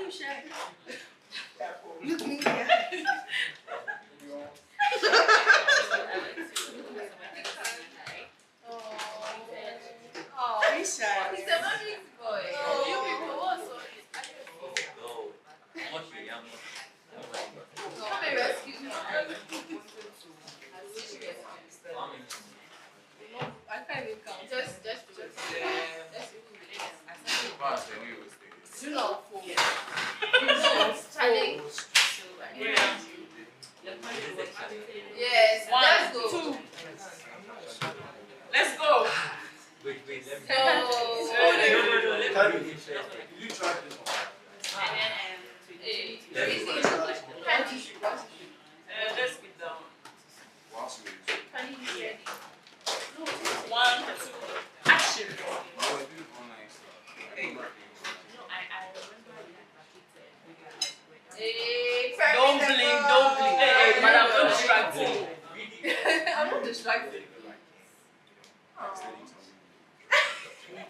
you shy? Look me. Oh, he's shy. He's a mommy's boy. Oh, you people also. Come and rescue me. I can't even count. Just. You know, challenge. Yes, let's go. 2. Let's go. Wait, let me. No. You try this one. Let's get down. Can you be ready? 1, 2, action. Don't blink. Hey, madam, don't distract me. I'm not distracted.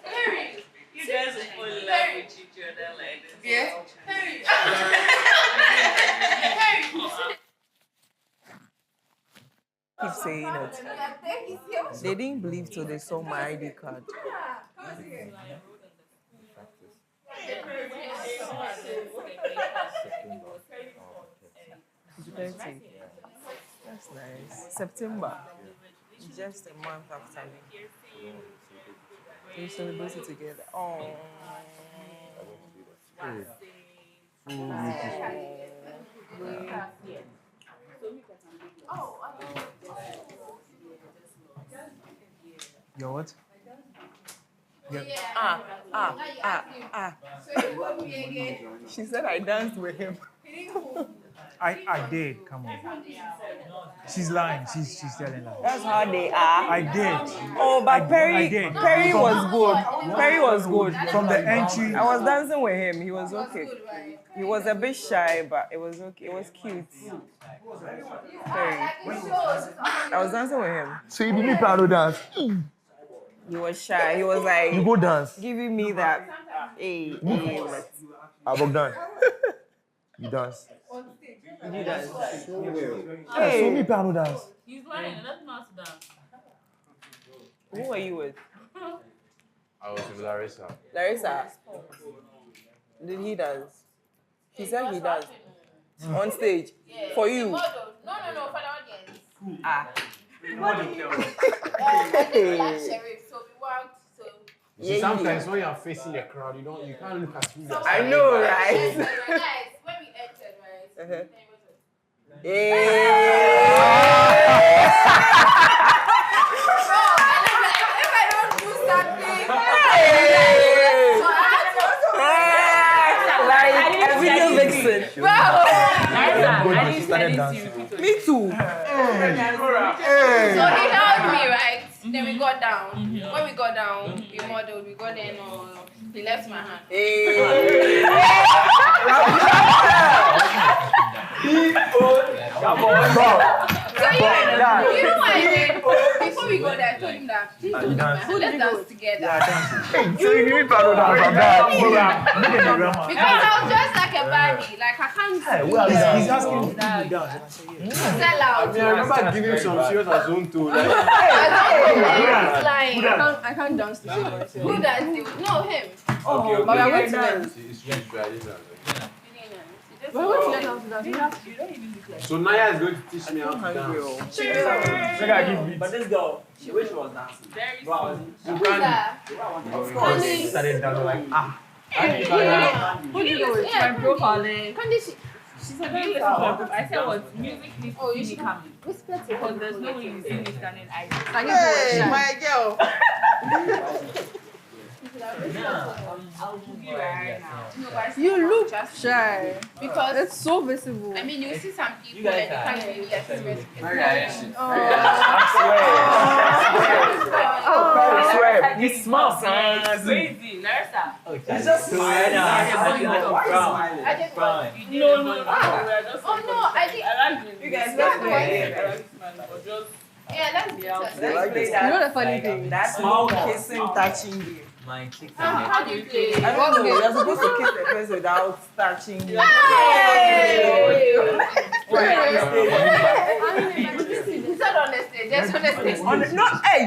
Harry, you guys are full of love with each other like this. Yeah. Harry. Keep saying it. They didn't believe till they saw my ID card. That's nice. September. Just a month after me. We celebrated together. Oh. Your what? Yeah. She said I danced with him. I did. Come on. She's lying. She's telling lies. That's how they are. I did. Oh, but I did. Perry was good. Perry was good. From the entry. I was dancing with him. He was okay. He was a bit shy, but it was okay. It was cute. Perry. I was dancing with him. So you didn't piano dance? He was shy. He was like You go dance. giving me that. Hey. I go dance. You dance. You dance. Hey, show me piano dance. He's lying. That's not dance. Who were you with? I was with Larissa. Larissa. Did he dance? He said he danced. On stage. Yeah. For you. No, for the audience. Ah. Like Hey. sheriff, so we want so. See, sometimes when you're facing the crowd, you can't look at me. I know, right? Guys, when we entered, right? Uh-huh. Bro, Hey. if I don't do something, Like a video vixen. Me too. So he held me, right? Then we got down. When we got down, we modeled, we got in, he left my hand. Hey. So you know what I did? Before we go there, I told him that, please don't do my hand, let's dance together. So you didn't piano dance from that. Because I was just like a Barbie, like I can't He's asking if you dance. sell out. I remember giving some serious zone to like. It's lying. I can't dance to save myself. Who does it? No, him. Okay. But I went to dance. It's strange, but I didn't dance. But I went to dance. So Naya is going to teach me how to dance. But this girl, she wish she was dancing. Wow. Who's that? Of course. Candy. Started dancing like, Who do you know? It's my bro Carly. Candy, She said, I said, what music needs to see me coming. Because there's no way you see me standing idle. Hey, my girl. I'll give you right now. You look shy. because It's so visible. I mean, you see some You people guys and they are- can't really express it. I swear. You smell, It's crazy. Larissa. It's just smiling. I just Fine. No. We were just Oh no, I did. I like it. You guys, let's I play. like smiling, but just Yeah, let's Yeah, let's Let's play You know that. the funny Like, thing? That Small small one. kissing, touching game. My chicks How do you play? I don't know. You're supposed to kiss the person without touching you. It's not on the stage, just on the stage. No, hey!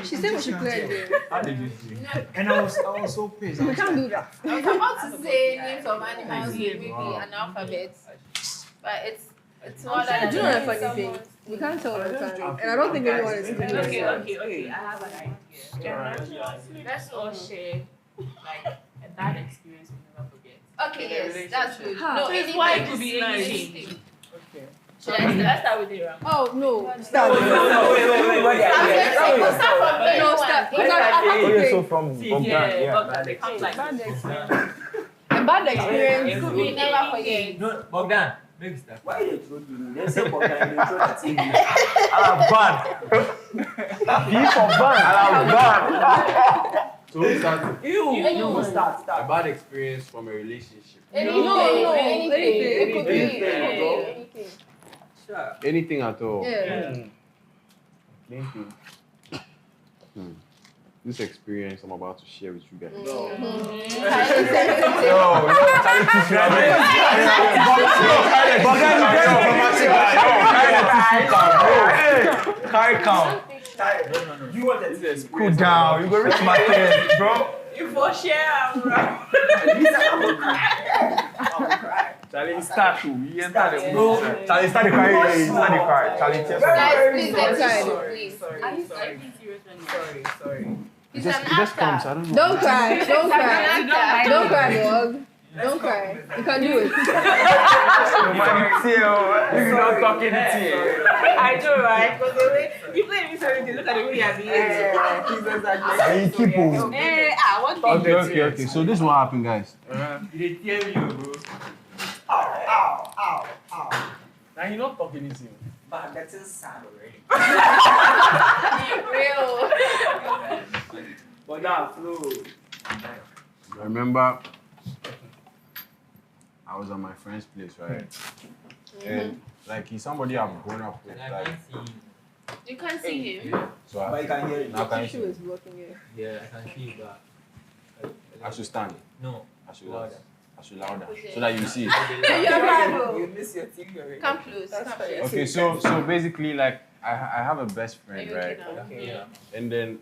She said we should play a game. How did you see? And I was so pissed. We can't do that. I was about to say names of animals with maybe an alphabet, but it's more than Do you know the funny thing? We can't tell all the time. And I don't think anyone is doing Okay, it. okay. I have an idea. Let's all share like a bad experience we never forget. Okay, yes, that's good. Huh. No, So it's anything why it is could be nice. anything. Okay. Let's start with Ira. Oh, no. Start. Wait. Start from day No, one. start. Take Because I have to Oh, yeah, think. so from Yeah, Bogdan, they come like Bad experience. A bad experience. We never forget. No, Bogdan, make start. Why you throw you? They say Bogdan, they throw that thing. Ban. P for ban. Ban. So who starts? You start. A bad experience from a relationship. Anything. No, Anything. anything. It could be Anything. anything. Anything at all. Yeah. This experience I'm about to share with you guys. No, Carry count. You want that? Cool down. You go reach my turn, bro. you for share, bro. Charlie, start to. You enter the bro. Charlie, start the cry. Start the cry. Charlie, test Guys, please Sorry. explain, please. Are you serious right now? Sorry. He's an actor. I don't know. Don't cry. Don't cry. Don't Don't cry, dog. Don't cry. You can do it. You're not talking to you. I know, right? Because the way you play me, sorry, look at the way you're behaving. You keep on. What Okay. So this is what happened, guys. You tear me, bro. Ow. Now you're not talking to you. But that's sad already. Real. But now, flow. I remember I was at my friend's place, right? And like he's somebody I've grown up with, like You can't see him. so But you can hear it. now can you She see? was blocking it. Yeah, I can see that. I should stand. No. I should louder. So that you see it. You miss your TV already. Come close. Come close. Okay, so basically like I have a best Are friend, you right? okay now? Yeah. And then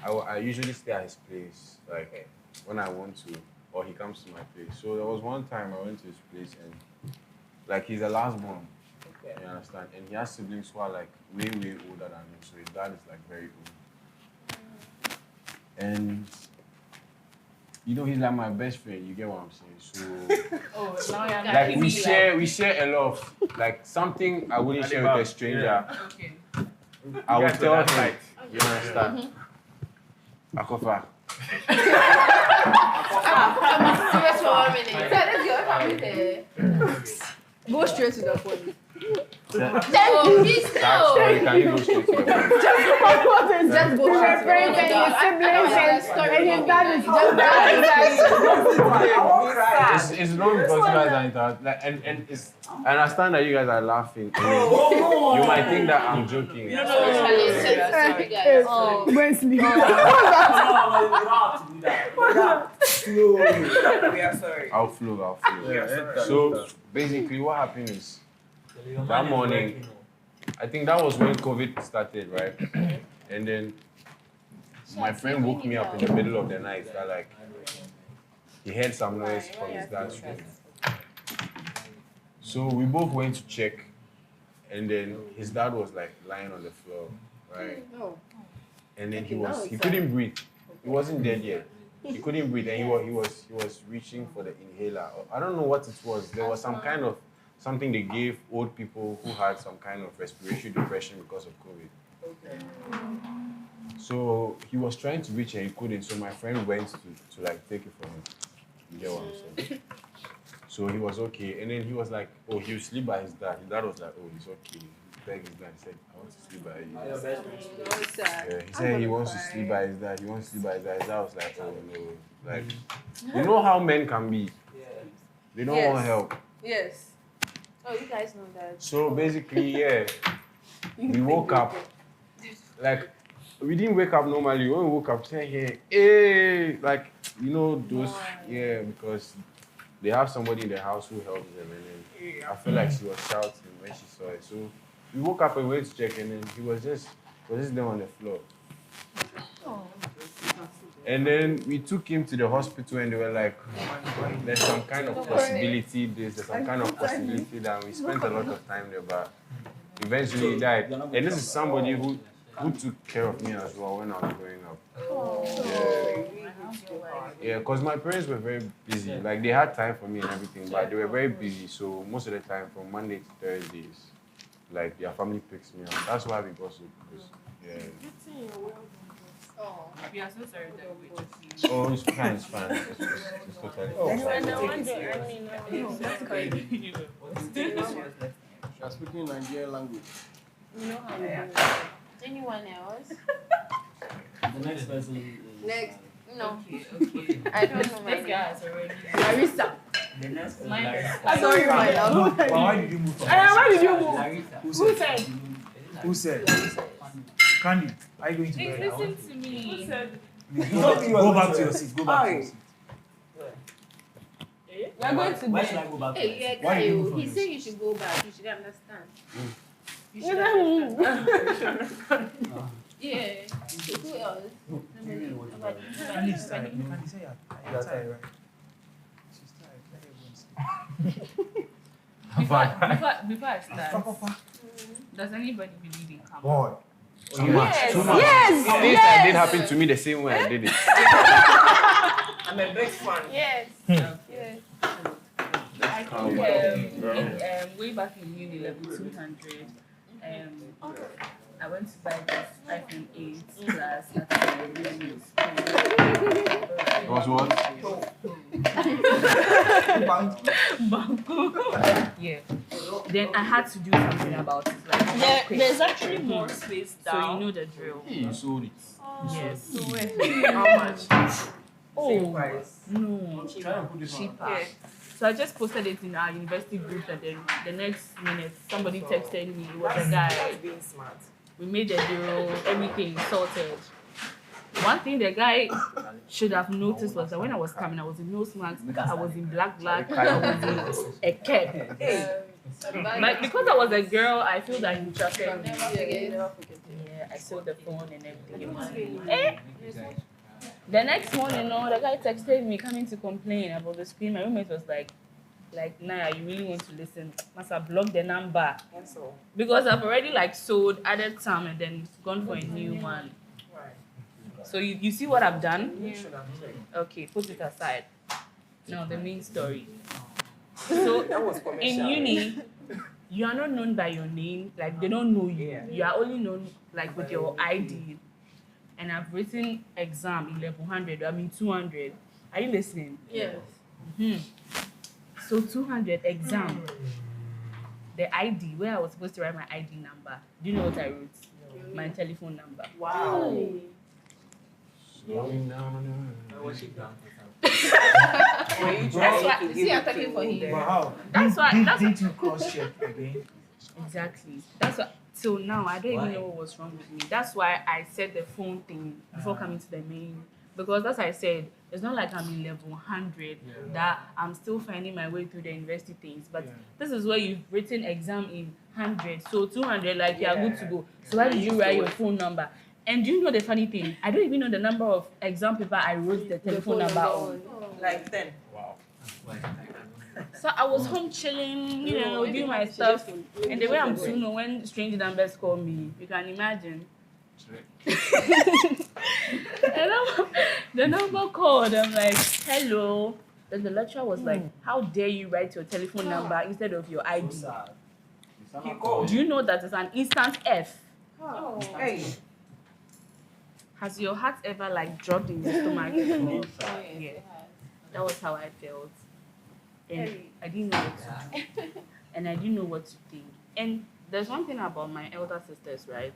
I usually stay at his place, like when I want to, or he comes to my place. So there was one time I went to his place and like he's the last born, you understand? And he has siblings who are like way older than him. So his dad is like very old. And you know he's like my best friend. You get what I'm saying? So Oh, now you're not like we share a lot of like something I wouldn't share with a stranger. Okay. I would tell him. You understand? Akofa. I'm serious for 1 minute. Let's go. Come here. Go straight to the point. Oh, please no. Can you go straight to the point? Just go straight to the point. It's not because you guys are into like and it's I understand that you guys are laughing. I mean, you might think that I'm joking. Sorry, guys. Oh, when sleep. You don't have to do that. Slowly. We are sorry. I'll flow. So basically what happened is that morning, I think that was when COVID started, right? And then my friend woke me up in the middle of the night that like he heard some noise from his dad's room. So we both went to check, and then his dad was like lying on the floor, right? No. And then he couldn't breathe. He wasn't dead yet. He couldn't breathe, and he was reaching for the inhaler. I don't know what it was. There was some kind of something they gave old people who had some kind of respiratory depression because of COVID. So he was trying to reach and he couldn't. So my friend went to like take it from him. You get what I'm saying? So he was okay, and then he was like, oh, he'll sleep by his dad. His dad was like, oh, he's okay. He begged his dad. He said, I want to sleep by you. Yeah, he said he wants to sleep by his dad. He wants to sleep by his dad. His dad was like, oh no, like you know how men can be. They don't want help. Yes. Oh, you guys know that. So basically, yeah, we woke up. Like we didn't wake up normally. When we woke up, saying, hey, like, you know, those, because they have somebody in the house who helps them. And then I feel like she was shouting when she saw it. So we woke up and went to check, and then he was just there on the floor. And then we took him to the hospital, and they were like, there's some kind of possibility, there's some kind of possibility that we spent a lot of time there, but eventually he died. And this is somebody who took care of me as well when I was growing up. Yeah, because my parents were very busy. Like, they had time for me and everything, but they were very busy. So most of the time, from Monday to Thursdays, like, their family picks me up. That's why we got so close. Yeah. We are so sorry that we just Oh, it's fine, it's fine. It's totally fine. She was speaking Nigerian language. Anyone else? The next person is... Next. No. Okay. I don't know my This guy is already. Larissa. The next person Mine is... Sorry, my love. But why did you move from Why did you move? Larissa. Who said? Who said? Candy, are you going to Please bed? listen to me. Who said? Go back to your seat. Go back to your seat. We are going to Why bed. should I go back? Hey, Why did you move yeah, from he this? said you should go back. You should understand. You You should don't understand. Yeah. Who else? Candy is tired. Candy, say you're tired, right? She's tired. Let everyone sleep. Before I start, does anybody believe in karma? Boy. Too much. Yes, Too much. yes, Things that did happen to me the same way I did it. I'm a big fan. Yes. Yes. I think way back in uni level 200, I went to buy this iPhone 8 Plus at It was what? Banco. Yeah. Then I had to do something about it. Like, quick. There's actually more space So down. you know the drill. You sold it. Yes. How much? Oh, price. no. Try and put this on. Cheaper. So I just posted it in our university group, and then the next minute somebody texted me. It was a guy. Being smart. We made the deal, everything sorted. One thing the guy should have noticed was that when I was coming, I was in nose mask, I was in black, I was in a cap. Like, because I was a girl, I feel that he trusted me. Yeah, I sold the phone and everything. The next morning, the guy texted me coming to complain about the screen. My roommate was like, Naya, you really want to listen? Must have blocked the number. Because I've already sold, added some, and then gone for a new one. So you see what I've done? Okay, put it aside. Now the main story. So in uni, you are not known by your name. Like, they don't know you. You are only known with your ID. And I've written exam 1100. 200. Are you listening? Yes. So 200 exam. The ID, where I was supposed to write my ID number. Do you know what I wrote? My telephone number. Wow. Slowing down. That's why. See, I'm talking for him. But how? That's why. Didn't you cross-check again? Exactly. That's why. So now I don't even know what was wrong with me. That's why I said the phone thing before coming to the main. Because as I said, it's not like I'm in level 100 that I'm still finding my way through the university things. But this is where you've written exam in 100. So 200, you are good to go. So why did you write your phone number? And do you know the funny thing? I don't even know the number of exam paper I wrote the telephone number on. Like 10. Wow. So I was home chilling, doing my stuff. And the way I'm doing when strange numbers call me, you can imagine. The number called. I'm like, hello. Then the lecturer was like, how dare you write your telephone number instead of your ID? Do you know that it's an instant F? Oh. Hey. Has your heart ever dropped in your stomach before? Yeah. That was how I felt. And I didn't know what to do. And I didn't know what to think. And there's one thing about my elder sisters, right?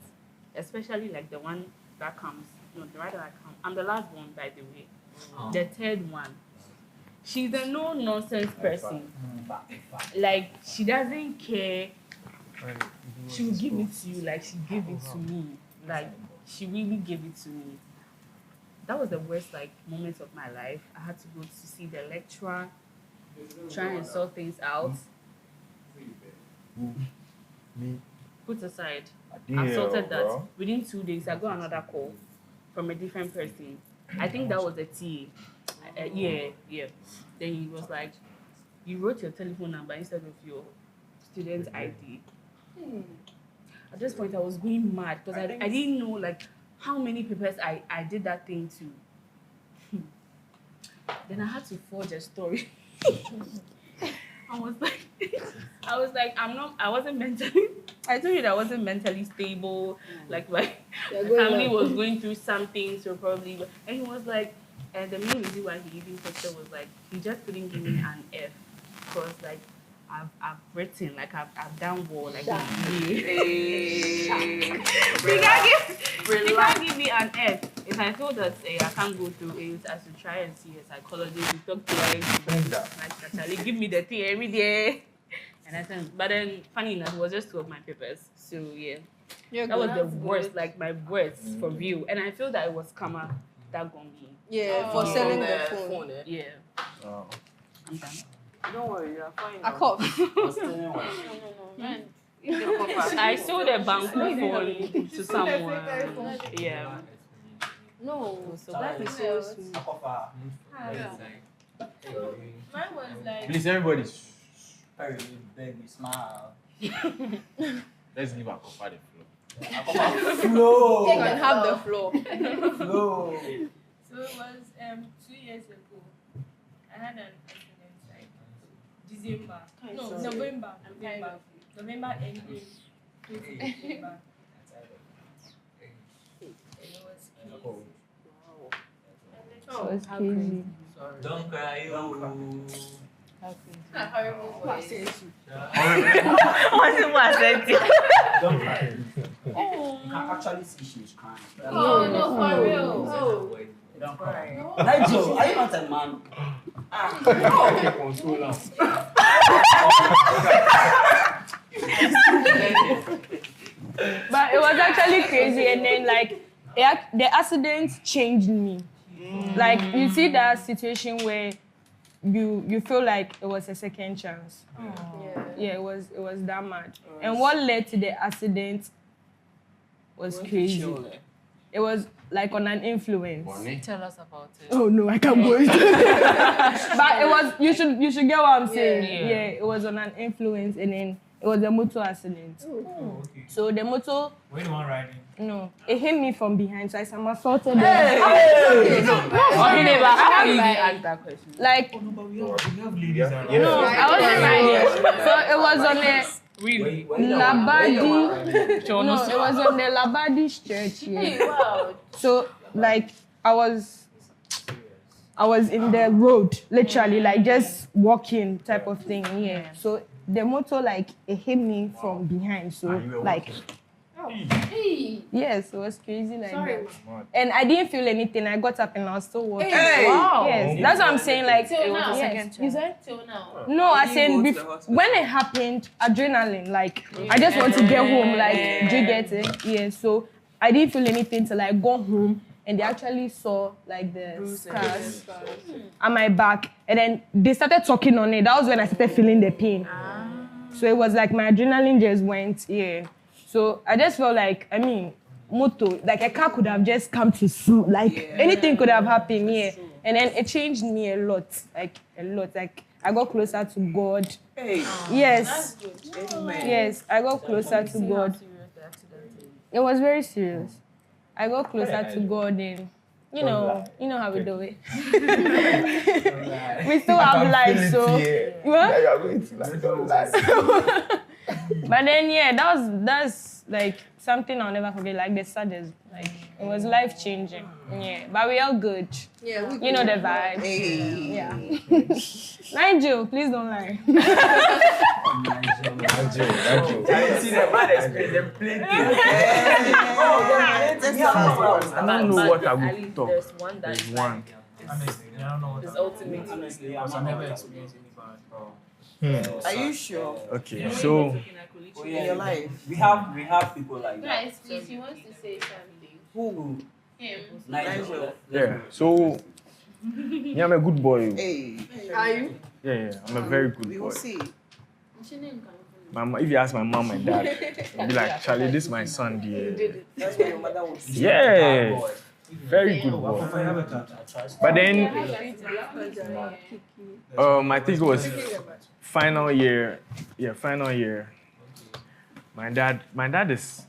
Especially the one that comes. No, the right that comes. I'm the last one, by the way. The third one. She's a no-nonsense person. She doesn't care. She will give it to you she gave it to me. she really gave it to me. That was the worst like moment of my life. I had to go to see the lecturer, try and sort things out. Me. Put aside. Damn, I sorted that. bro. Within 2 days, I got another call from a different person. I think that was a TA. Yeah. Then he was like, you wrote your telephone number instead of your student ID. At this point, I was going mad because I didn't know like how many papers I did that thing to. Then I had to forge a story. I was like, I wasn't mentally, I told you that I wasn't mentally stable. Like my family was going through something, so probably, and he was like, and the main reason why he even texted was like, he just couldn't give me an F, because like, I've written, like I've done well, like he can't give me an F. If I feel that I can't go through it, I should try and see a psychologist to talk to her. Like, actually, give me the thing every day. And I said, but then, funny enough, it was just 2 of my papers. So yeah, that was the worst, like my worst for real. And I feel that it was karma that got me. Yeah, for selling the phone. Yeah. Oh. I'm done. Don't worry, you're fine. I cough. I sold a bank phone to someone. Yeah. No, So that is so sweet. Yeah. Mine was like. Please, everybody. Very baby smile. Let's leave our coffee the floor. Flow. Take and have the floor. Flow. So it was 2 years ago. I had an accident like December. No, November. November ending. December. And it was So it's crazy. Don't cry, oh. horrible boy. Don't cry. You can actually see she's crying. Oh, no, for real. Don't cry. Nigel, are you not a man? But it was actually crazy, and then like the accident changed me. Like you see that situation where you feel like it was a second chance. Yeah, it was that mad. And what led to the accident was crazy. It was like on an influence. Tell us about it. Oh no, I can't go into it. But it was you should get what I'm saying. Yeah, it was on an influence, and then it was a motor accident. Oh, okay. So the motor, Were you the one riding? no, it hit me from behind, so I somersaulted. How you ask that question? Like Oh, no, but we have ladies around. no, I wasn't riding. So it was on the Really? Labadi. No, it was on the Labadi stretch. Yeah. Wow. So like I was in the road, literally, like just walking type of thing. Yeah. So the motor like it hit me from behind. So like. Hey. Yes, it was crazy like Sorry. that. And I didn't feel anything. I got up and I was still walking. Wow. Yes, that's what I'm saying. Like, Till now. yes. You said? Till now. No, I said when it happened, adrenaline. Like, I just want to get home. Like, do you get it? Yeah. So I didn't feel anything till I got home, and they actually saw like the scars on my back, and then they started talking on it. That was when I started feeling the pain. So it was like my adrenaline just went. Yeah. So I just felt like, I mean, moto, like a car could have just come to sue, like anything could have happened, yeah. And then it changed me a lot, like a lot. Like I got closer to God. Hey. Yes, Amen. yes, I got closer to God. It was very serious. I got closer to God, and you know how we do it. We still have life, so what? But then yeah, that's like something I'll never forget. Like the saddest, like it was life changing. Yeah, but we all good. Yeah, You know the vibes. Yeah. Nigel, please don't lie. Nigel. See the man experience them plenty. I don't know what I at would least talk. there's one that There's is one. Honestly, I don't know what is that ultimate. Honestly, because I never experienced any bad. Are you sure? Okay, so in your life, we have people like that. Guys, please, he wants to say something. Who? Him. Nigel. Yeah. So, yeah, I'm a good boy. Hey, Are you? Yeah, I'm a very good we boy. will see. If you ask my mom and dad, they'll be like, Charlie, this is my son, dear. That's what your mother would say. Yeah, very good boy. But then, I think it was final year. Yeah, final year. My dad is,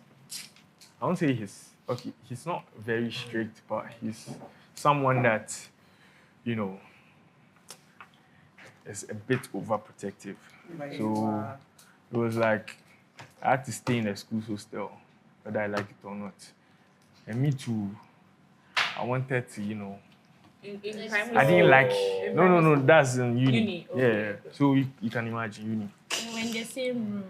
I won't say he's not very strict, but he's someone that, you know, is a bit overprotective. So it was like I had to stay in the school hostel, whether I like it or not. And me too, I wanted to, you know, In primary I didn't school. like, In no, primary that's in uni. Uni, okay. Yeah, so you can imagine uni. We're in the same room.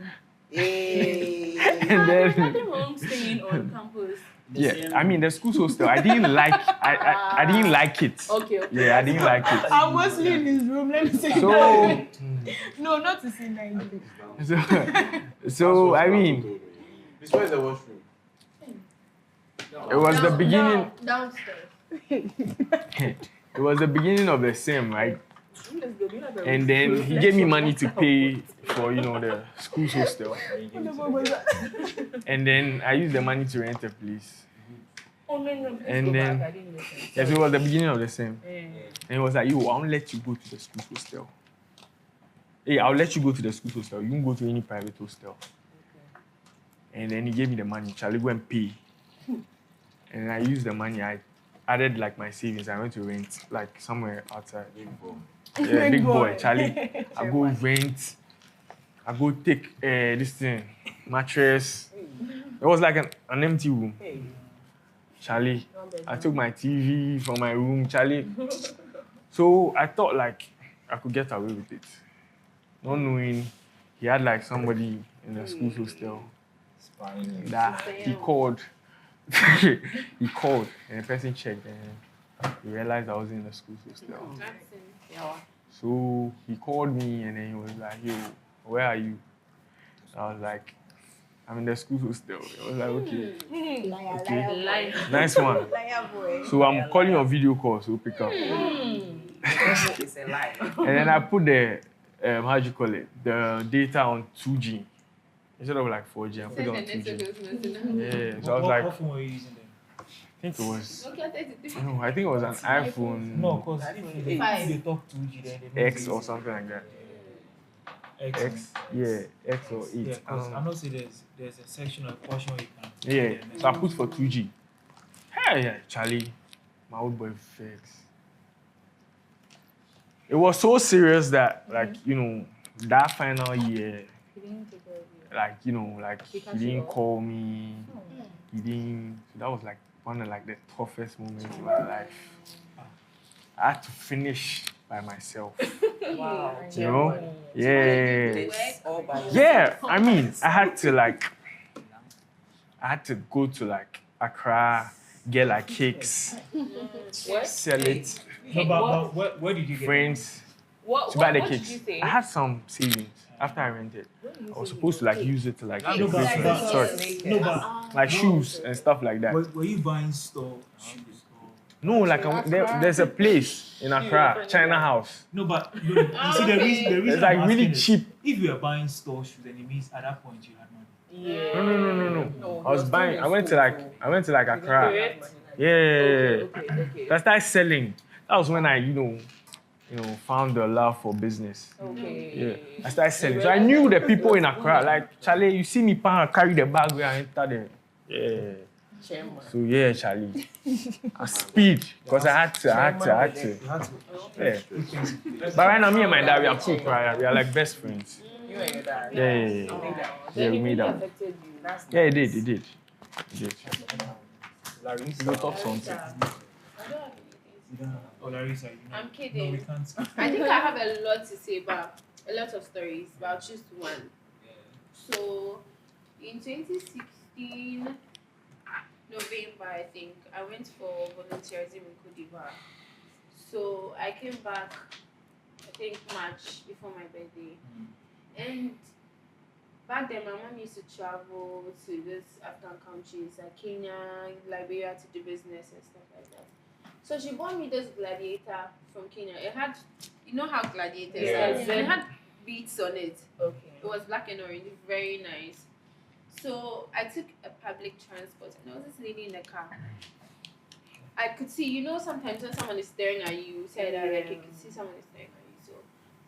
Hey. And There's then, nothing wrong staying on campus. yeah, I mean the school hostel, I didn't like, I didn't like it. Okay. Yeah, I didn't like it. I'm mostly in his room. Let me say So, that. No, not to say 90. so I mean, This one is the washroom. it was the beginning. Downstairs. It was the beginning of the same, right? And then he gave me money to pay for, you know, the school hostel. And then I used the money to rent a place. Oh, no. And then, yes, it was the beginning of the same. And he was like, yo, I won't let you go to the school hostel. Hey, I'll let you go to the school hostel. You can go to any private hostel. And then he gave me the money. Charlie, go and pay. And I used the money. I added like my savings. I went to rent like somewhere outside. Yeah, big boy. Charlie, I go rent. I go take this thing, mattress. It was like an empty room. Charlie, I took my TV from my room. Charlie. So I thought like I could get away with it. Not knowing he had like somebody in the school hostel that he called. He called and the person checked and he realized I was in the school hostel. So he called me and then he was like, yo, where are you? I was like, I'm in the school hostel. I was like, okay. Nice one. So I'm calling on video call, so pick up. It's a lie. And then I put the, how do you call it? The data on 2G. Instead of like 4G, I put it on 2G. Yeah, so I was like, What phone were you using then? I think it was, no, I think it was an iPhone No, because if they talk 2G, then they X or something like that. X, yeah, X or 8. Yeah, because I know there's a section or a portion where you can. Yeah, so I put for 2G. Hey, yeah, Charlie, my old boy fix. It was so serious that, like, you know, that final year, like, you know, like, he didn't call me. He didn't, so that was like one of like the toughest moments in my life. I had to finish by myself. Wow. You know? Yeah. This all by Yeah, I mean, I had to go to like Accra, get like cakes, sell it, No, but where did you get friends, What to buy the did cakes. you say? I had some savings after I rented. I was supposed to like use it to like No, but, replace sorry, no, but like shoes and stuff like that. were you buying store shoes? No, like there's a place in Accra, China House. No, but you see the reason It's like I'm really asking is, cheap. if you are buying store shoes, then it means at that point you had money. Yeah. No. I went to like Accra. Yeah. Okay. I started selling. That was when I, you know, found the love for business. Okay. Yeah. I started selling. So I knew the people in Accra. Like, Charlie, you see me carry the bag where I enter there. Yeah. So yeah, Charlie. I speed. Because I had to. You had to. Yeah. But right now, me and my dad, we are cool, right? We are like best friends. you and your dad. Yeah, we made up. Yeah, it did. Larry, you go talk something. Oh, Larissa, I'm no, kidding. we can't. I think I have a lot to say about a lot of stories, but I'll choose one. So, in 2016, November, I think, I went for volunteerism in Cote d'Ivoire. So, I came back, I think, March before my birthday. And back then my mom used to travel to this African countries like Kenya, Liberia to do business and stuff like that. So she bought me this gladiator from Kenya. It had, you know how gladiators are. It had beads on it. Okay. It was black and orange, very nice. So I took a public transport and there was this lady in the car. I could see, you know, sometimes when someone is staring at you, say that like you could see someone is staring at you.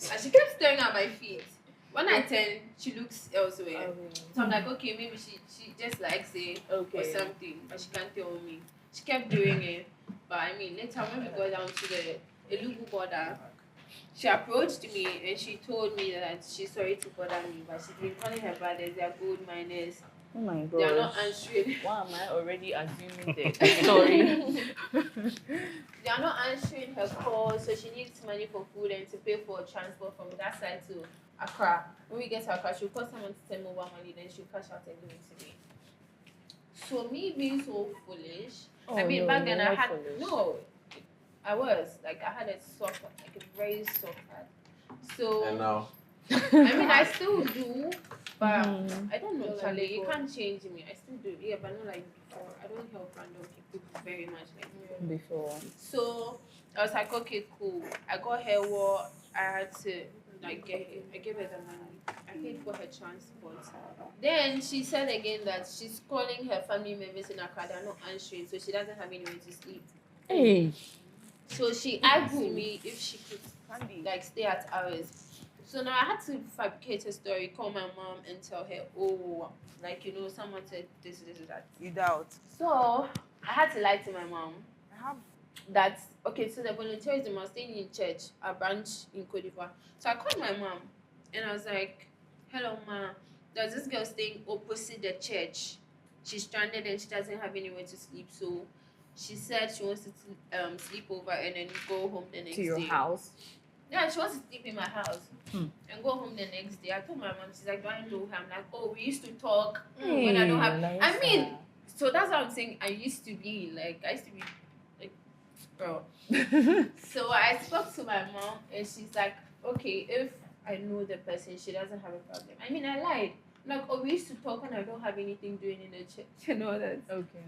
So and she kept staring at my feet. When I turn, she looks elsewhere. So I'm like, okay, maybe she just likes it or something, but she can't tell me. She kept doing it, but I mean, later when we got down to the Elugu border, she approached me and she told me that she's sorry to bother me, but she's been calling her brothers, they are gold miners. Oh my god. They are not answering. Why am I already assuming that? Sorry. They are not answering her calls, so she needs money for food and to pay for transport from that side to Accra. When we get to Accra, she'll call someone to send mobile money, then she'll cash out and give it to me. So me being so foolish, I mean, back then I had I was like I had a soft, like a very soft heart. So And now, I mean, I still do, but I don't know, Charlie. You can't change me. I still do, yeah, but not like before. I don't help random people very much like before. So I was like, okay, cool. I got her what I had to like get her. I gave her the money. I paid for her transport. Then she said again that she's calling her family members in Accra. They're not answering, so she doesn't have anywhere to sleep. Hey. So she asked me if she could like stay at ours. So now I had to fabricate a story, call my mom and tell her, oh, like, you know, someone said this, that. You doubt. So I had to lie to my mom. That, okay, so the volunteerism was staying in church, a branch in Cote d'Ivoire. So I called my mom and I was like, hello, ma, there's this girl staying opposite the church. She's stranded and she doesn't have anywhere to sleep. So she said she wants to sleep over and then go home the next day. To your house? Yeah, she wants to sleep in my house and go home the next day. I told my mom, she's like, do I know her? I'm like, oh, we used to talk when I don't have. I mean, so that's what I'm saying. I used to be like, girl. So I spoke to my mom and she's like, okay, if I know the person, she doesn't have a problem. I mean, I lied. Like, oh, we used to talk when I don't have anything doing in the church. You know that. Okay.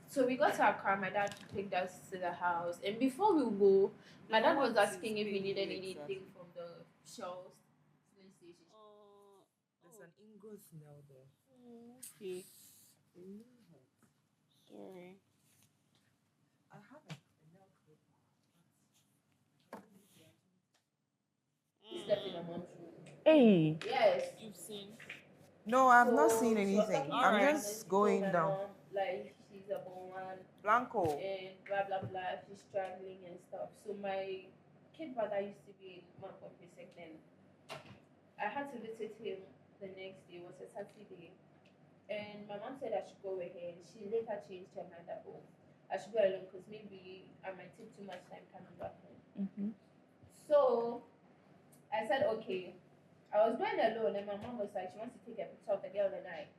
So we got to our car. My dad picked us to the house, and before we go, my dad was asking if we needed anything from the shelves. There's an ingot smell there. Okay. Sorry. I have a nail clipper. Stepped in a mom's room. Hey. Yes. You've seen? No, I've not seen anything. So I'm just going my down. mom, like, she's a born one. Blanco. And blah blah blah, she's struggling and stuff. So my kid brother used to be in Manko then. I had to visit him the next day, it was a Saturday. And my mom said I should go with her. She later changed her mind that, oh, I should go alone because maybe I might take too much time coming back home. So I said, okay. I was going alone and my mom was like, she wants to take a picture of the girl and I.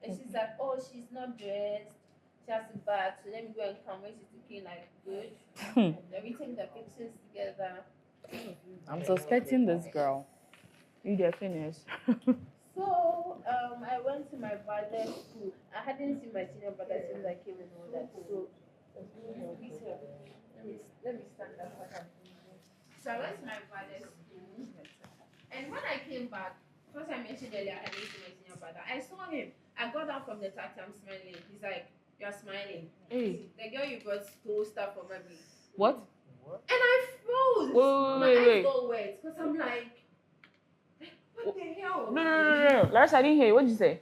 And she's like, oh, she's not dressed. She has to bath, so let me go and come when she's looking like good. Then we take the pictures together. I'm suspecting this girl. You get finished. So I went to my brother's school. I hadn't seen my senior brother since I came and all that. So let me stand up. So I went to my brother's school, and when I came back, first I mentioned earlier I didn't see my senior brother. I saw him. I got down from the taxi. I'm smiling. He's like, you're smiling. Hey. The girl you brought stole stuff from me. What? And I froze. My eyes got wet because I'm like, what the hell? No. Larissa, I didn't hear you. What did you say?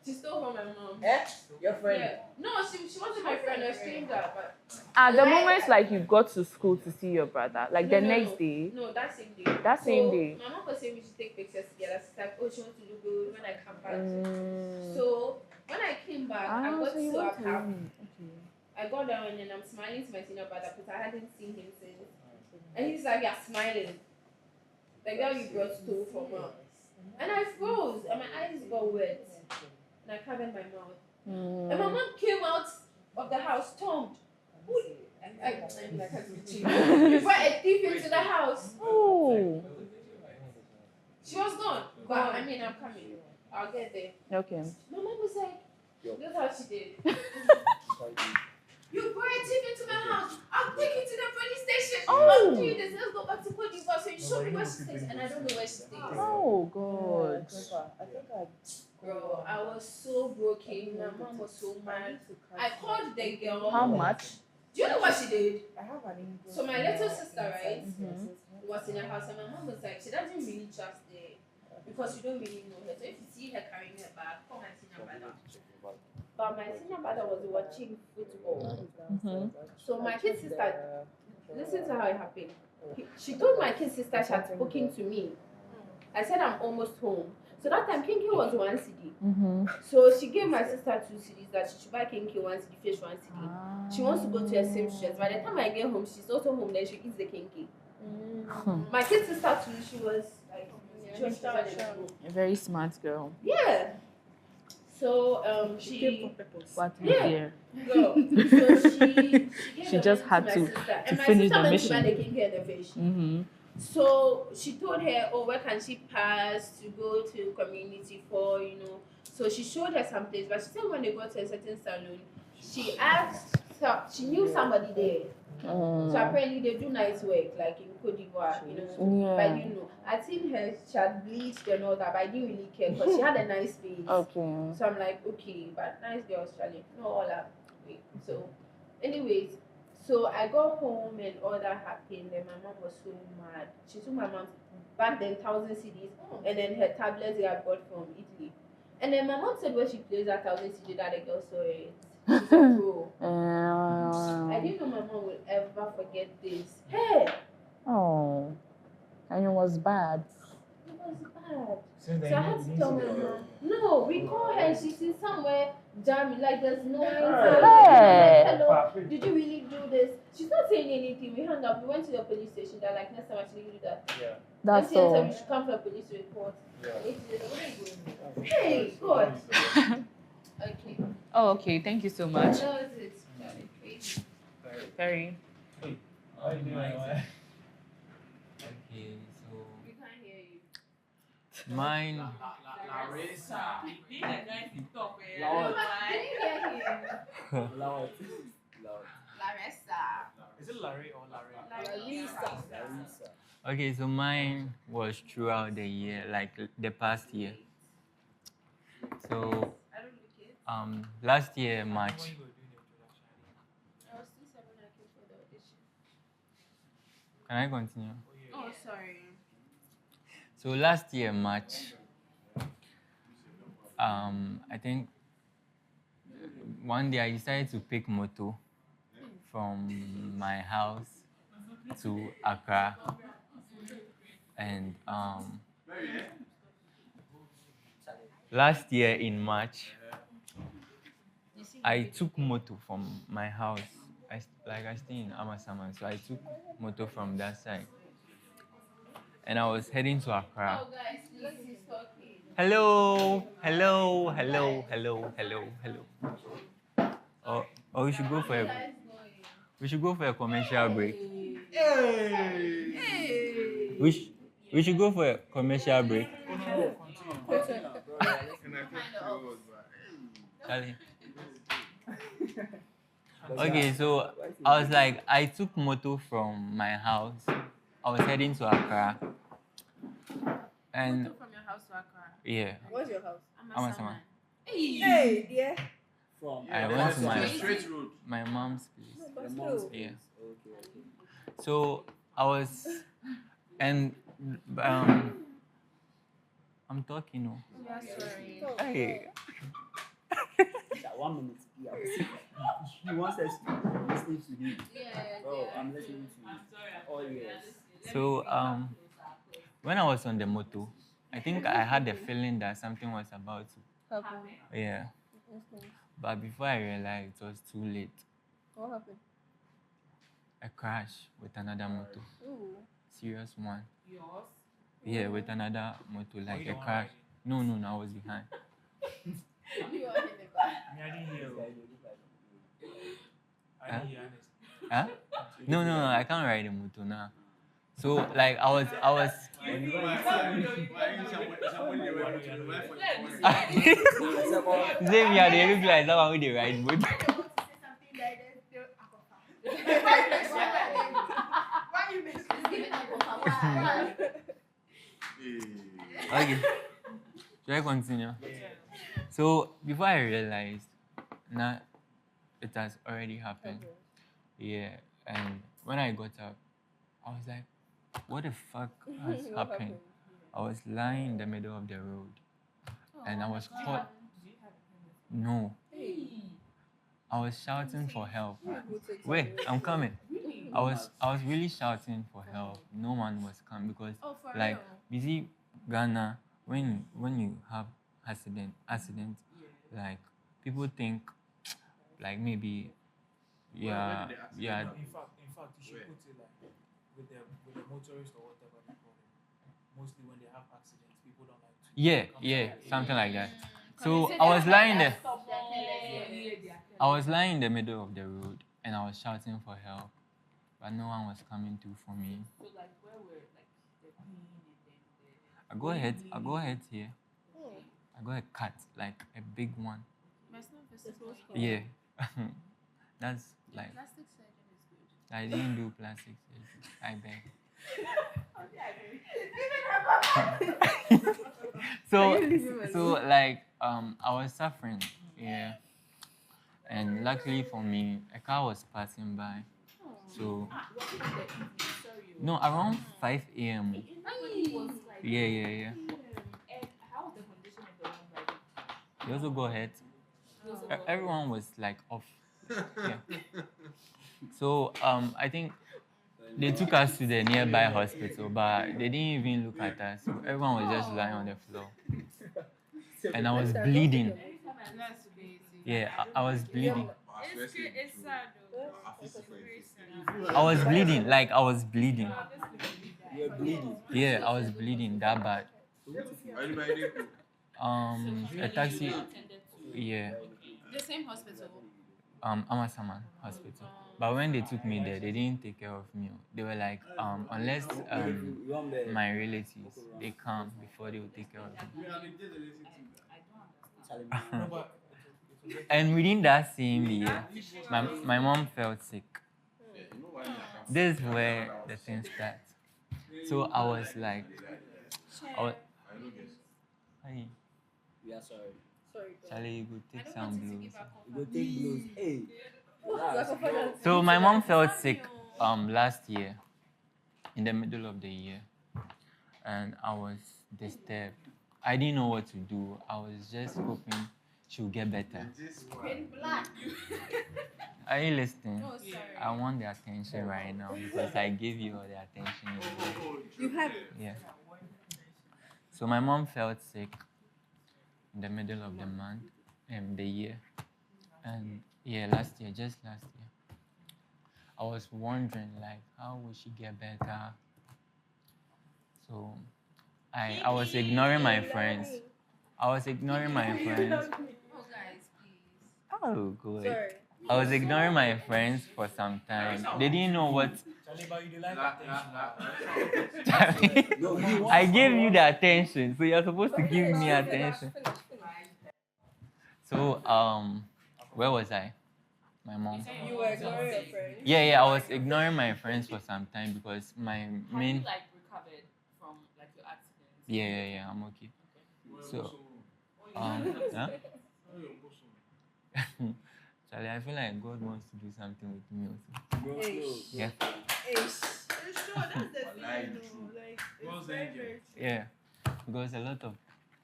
She stole from my mom. Eh? Your friend? Yeah. No, she wasn't my friend, a stranger. But At the moment, like, you got to school to see your brother, like the next day. No, that same day. That same day. My mom was saying we should take pictures together. She's like, oh, she wants to look good when I come back. So when I came back, I got to our car. I got down and then I'm smiling to my senior brother because I hadn't seen him since. And he's like, you're smiling. The girl you brought stole from her. And I froze and my eyes got wet. And I covered my mouth. And my mom came out of the house stormed. I brought a thief into the house. Oh. She was gone. But I mean, I'm coming. I'll get there. Okay. My mom was like, that's how she did. You brought a thief into my house. I'll take you to the police station. I'll do this. Let's go back to Cote d'Ivoire. So you show me where she stays, and I don't know where she stays. Oh God. Bro, I was so broken. My mom was so mad. I called the girl. How much? Do you know what she did? So my little sister, right, was in her house, and my mom was like, she doesn't really trust her because you don't really know her. So if you see her carrying her bag, call my senior brother. But my senior brother was watching football. So my kid sister, listen to how it happened. She told my kid sister she had spoken to me. I said I'm almost home. So that time Kinky was 1 CD. So she gave my sister 2 CDs that she should buy Kinky 1 CD, fish 1 CD. She wants to go to her seamstress. By the time I get home, she's also home, then she eats the Kinky. My kid sister too, she was like, she was A very smart girl. yeah. So she What yeah. yeah. Girl. So She just had to finish the mission. The Kinky and the fish. So she told her, oh, where can she pass to go to community for, you know. So she showed her some place, but she said when they go to a certain salon, she asked, she knew somebody there. So apparently they do nice work, like in Cote d'Ivoire, you know. But you know, I seen her, she had bleached and all that, but I didn't really care because she had a nice face. Okay. So I'm like, okay, but nice girl, Australian. No, all that. So, anyways. So I got home and all that happened, and my mom was so mad. She took my mom back then 1,000 CDs, and then her tablets they had bought from Italy. And then my mom said when she plays that 1,000 CD that the girl saw it. She's a pro. I didn't know my mom would ever forget this. Hey! Oh. And it was bad. It was bad. So I had to tell my mom. No, we call her. She's in somewhere jamming, like there's no answer. Hey. Like, hello, did you really do this? She's not saying anything. We hung up. We went to the police station. They're like, next time actually you do that. Yeah. That's all. all. We should come for a police report. Yeah. Hey, God. Okay. Oh, okay. Thank you so much. That was it. Crazy. Very. How you doing? Okay, so We can't hear you. mine. No, but I didn't hear him. Loud. Larissa. Is it Larry or Larry? Larissa. Okay, so mine was throughout the year, like the past year. So I don't look it. last year March. I was still 7 I came for the audition. Can I continue? Oh, sorry. So last year March, I think one day I decided to pick moto from my house to Accra, and last year in March I took moto from my house. I stay in Amasaman, so I took moto from that side, and I was heading to Accra. Oh, guys, please, he's talking. Hello. Or we should go for a commercial break. We should go for a commercial break. Charlie. Okay, so I was like, I took moto from my house. I was heading to Accra. And From your house to Accra. yeah, What's your house? Amasaman. Hey, dear. From I went to road. my mom's place. Yeah. Okay. So I was, and I'm talking now. Yeah, sorry. Hey. 1 minute. Yeah. He wants us to listen to him. Yeah, Oh, I'm listening to you. Oh, yes. So when I was on the moto, I think I had the feeling that something was about to. Yeah. But before I realized, it was too late. What happened? A crash with another moto. Ooh. Serious one. Yours? Yeah, with another moto, like a crash. No, I was behind. You are in the back. I didn't hear. I didn't hear. Huh? No, I can't ride a moto now. So like I was Same yeah, they look like someone with the right mood. Okay. Should I continue? So before I realized now it has already happened. Yeah. And when I got up, I was like, what the fuck has happened? I was lying in the middle of the road. And I was caught. No. I was shouting for help. Wait, I'm coming. I was really shouting for help. No one was coming because like you see Ghana when you have accident like people think like maybe yeah. In fact, you should put it like with the motorist or whatever they call them. Mostly when they have accidents, people don't like to. Yeah, something like that. So I was lying there. I was lying in the middle of the road and I was shouting for help, but no one was coming through for me. So like where were like the queen and then the I go ahead here. I got a cut, like a big one. Yeah. That's like Plastic surgeon is good. I didn't do plastic surgery. I beg. So like I was suffering, yeah. And luckily for me, a car was passing by. So no, around 5 a.m. Yeah. and how was the condition of the one driving? You also go ahead. Everyone was like off. Yeah. So I think they took us to the nearby hospital, but they didn't even look at us. So everyone was just lying on the floor. And I was bleeding. Yeah, I was bleeding. It's sad I was bleeding, like I was bleeding. You're bleeding. Yeah, I was bleeding that bad. A taxi. Yeah. The same hospital. Amasaman Hospital. But when they took me there, they didn't take care of me. They were like, unless my relatives they come before they will take care of me. And within that same year, my mom felt sick. This is where the thing starts. So I was like, hey, We are sorry. Charlie, you go take some blues. You go take blues. Hey. So my mom felt sick last year, in the middle of the year, and I was disturbed. I didn't know what to do. I was just hoping she'll get better. Are you listening? Oh, sorry. I want the attention right now because I gave you all the attention. You have Yeah. So my mom felt sick in the middle of the month, the year, and yeah, just last year. I was wondering like, how will she get better? So I was ignoring my friends. Oh, guys, please. Oh, good. I was ignoring my friends for some time. They didn't know what. Charlie, but you like attention. Charlie, I gave you the attention, so you're supposed to give me attention. So, where was I? My mom. You were ignoring your friends. Yeah, I was ignoring my friends for some time because my Have main. you like recovered from like your accident? Yeah, I'm okay. So, huh? Charlie, I feel like God wants to do something with me also. Yeah. Yeah, because a lot of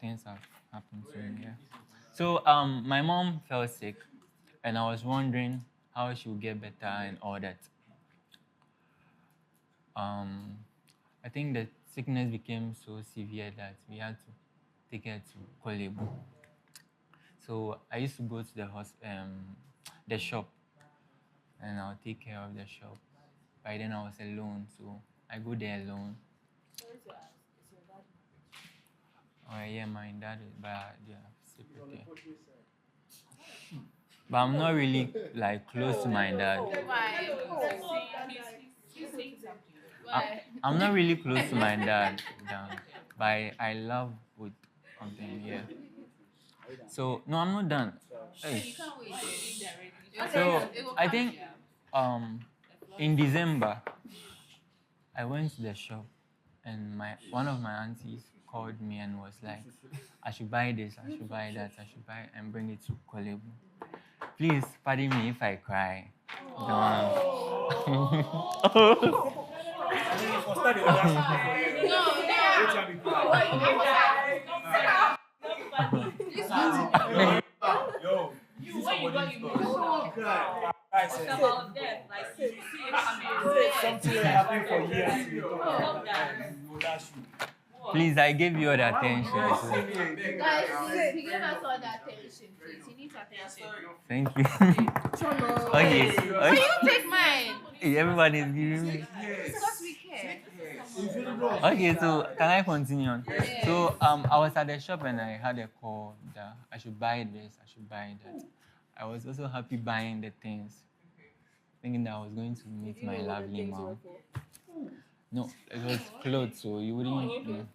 things have happened to me. Yeah. So my mom fell sick, and I was wondering how she would get better and all that. I think the sickness became so severe that we had to take her to Kolebu. So I used to go to the shop, and I'll take care of the shop. By then I was alone, so I go there alone. Oh yeah, my dad is bad. Yeah, separate. But I'm not really like close to my dad. Why? He's saying something. I'm not really close to my dad, but I love with something, yeah. So no, I'm not done. Hey. So I think in December I went to the shop and one of my aunties called me and was like, I should buy this, I should buy that, I should buy and bring it to Kolebu. Please pardon me if I cry. Yo, you when you got emotional. It's about death, like you see it coming. Something that happened for years. You talk about that. Please, I gave you all the attention. Guys, please, give us all the attention, please. You need attention. Thank you. Okay. Can you take mine? Everybody is giving me. Because we care. Okay, so can I continue on? So I was at the shop and I had a call that I should buy this, I should buy that. I was also happy buying the things, thinking that I was going to meet my lovely mom. No, it was clothes, so you wouldn't know.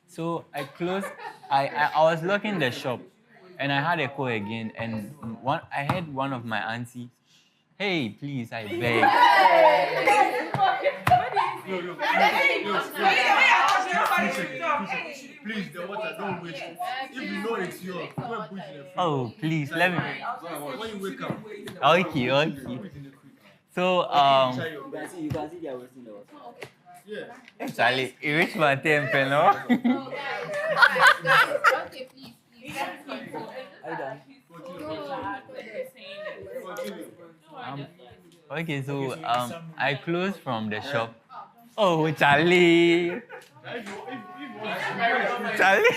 So I closed. I was locking the shop, and I had a call again, and I heard one of my aunties, "Hey, please, I beg." Please, the water, don't waste it. If you know it's yours, go and put it in the fridge. Oh, please, let me. When you wake up, Okay. So You can see they are wasting the water. yeah. Charlie, it reached my temper, no? Okay, please. Are you done? Okay, so I closed from the shop. Oh, Charlie. Charlie.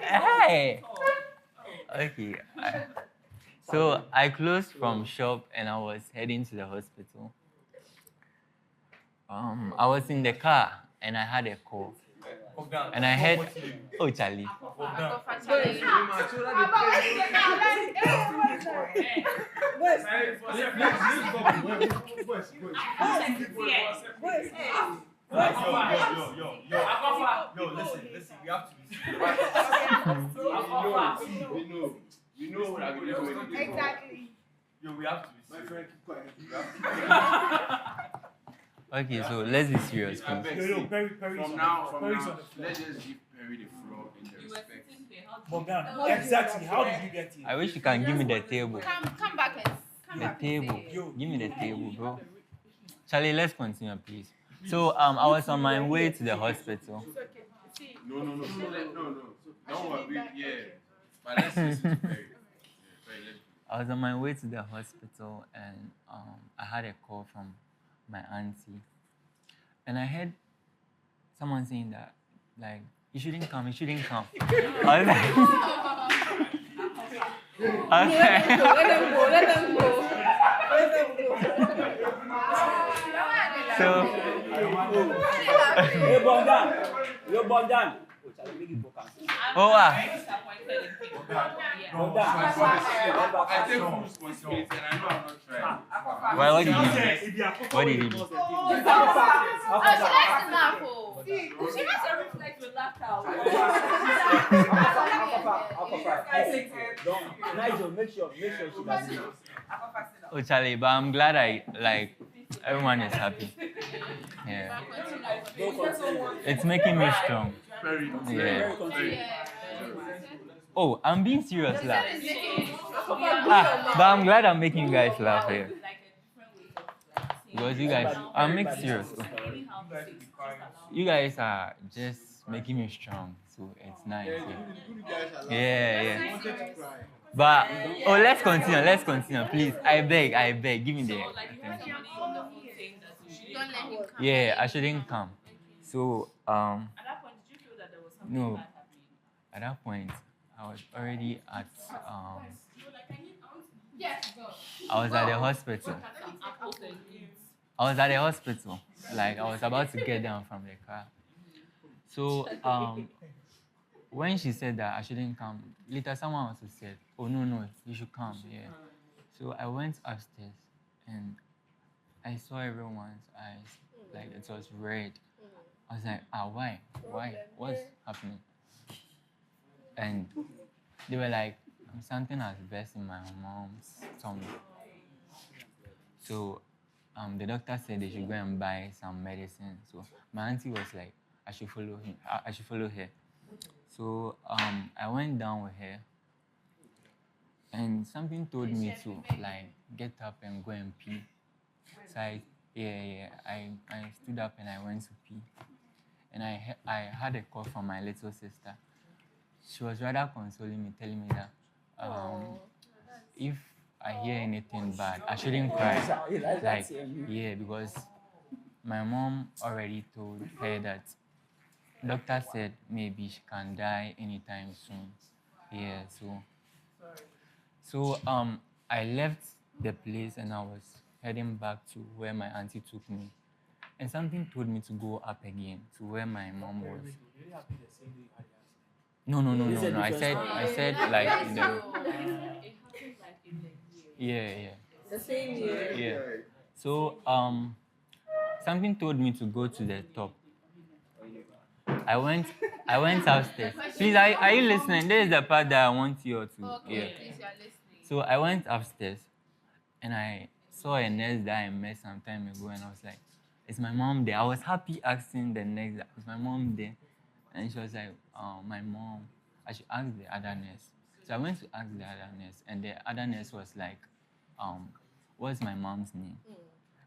Hey. Okay. So I closed from shop and I was heading to the hospital. I was in the car and I had a call. And I heard, oh, Charlie. Yo, listen, we have to we know what I'm going to do. Exactly. Yo, we have to My friend, keep quiet. Okay, so let's be serious, please. Yo, Perry, From now, let's just give Perry the floor in the respect. Bogdan, exactly. How did you get here? I wish you can give me the table. Come back and come The back. table. Give me the table, bro. Charlie, let's continue, please. So I was on my way to the hospital. No. Don't worry, yeah. But let's listen to Perry. I was on my way to the hospital and I had a call from my auntie. And I heard someone saying that, like, you shouldn't come. I was like, Let them go. So, Hey, Bogdan. oh, I take full responsibility and I know I'm not trying. well, what did you do? What did you do? Oh, that's enough. She has a reflex with laughter. Nigel, make sure she does it. Oh, Charlie, but I'm glad everyone is happy. Yeah. It's making me strong. Yeah. Oh, I'm being serious, laugh. But I'm glad I'm making you guys laugh here. Because you guys, I'm making serious. You guys are just making me strong, so it's nice. Yeah. But let's continue, please. I beg, give me the attention. Don't let him come. Yeah, I shouldn't come. So At that point, did you feel that there was something no. bad happening? At that point, I was already at I was at the hospital. Like I was about to get down from the car. So when she said that I shouldn't come, later someone also said, "Oh no, you should come." Yeah. So I went upstairs and I saw everyone's eyes, like it was red. I was like, why? Why? What's happening? And they were like, something has burst in my mom's tummy. So the doctor said they should go and buy some medicine. So my auntie was like, I should follow him. I should follow her. So I went down with her, and something told me to like get up and go and pee. So I stood up and I went to pee, and I had a call from my little sister. She was rather consoling me, telling me that if I hear anything bad, I shouldn't cry. Like, yeah, because my mom already told her that doctor said maybe she can die anytime soon. Yeah, so I left the place and I was heading back to where my auntie took me. And something told me to go up again to where my mom was. No. I said like in the yeah. The same year. Yeah. So something told me to go to the top. I went upstairs. Please, are you listening? This is the part that I want you all to hear. Please, you are listening. So I went upstairs and I saw a nurse that I met some time ago, and I was like, is my mom there? I was happy asking the nurse, is my mom there? And she was like, my mom. I should ask the other nurse. So I went to ask the other nurse, and the other nurse was like, what's my mom's name?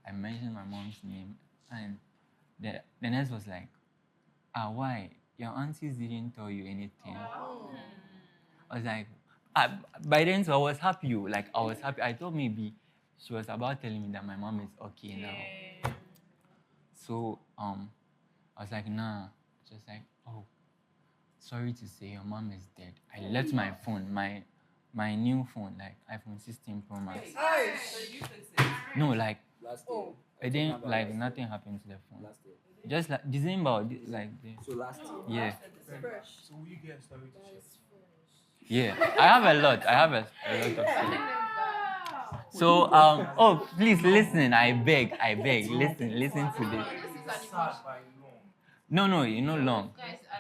I mentioned my mom's name, and the nurse was like, why? Your aunties didn't tell you anything. I was like, by then, so I was happy. I thought maybe she was about telling me that my mom is okay now. So I was like, nah. She was like, oh, sorry to say your mom is dead. I left my phone, my new phone, like iPhone 16 Pro Max. No, like it didn't, like nothing happened to the phone. Just like December, So last year. yeah. So will you get a story to share? Yeah, I have a lot of stories. So oh, please listen. I beg. Listen to this. No, long.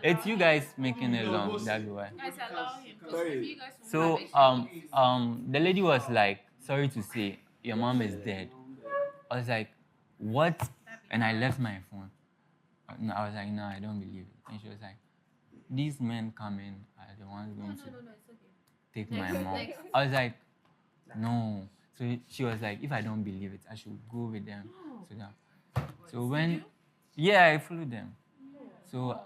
It's you guys making it long. That's why. Guys, allow him. If you guys So the lady was like, sorry to say, your mom is dead. I was like, what? And I left my phone. I was like, no, I don't believe it. And she was like, these men coming are the ones going to take my mom. I was like, no. So she was like, if I don't believe it, I should go with them. So when, yeah, I followed them. So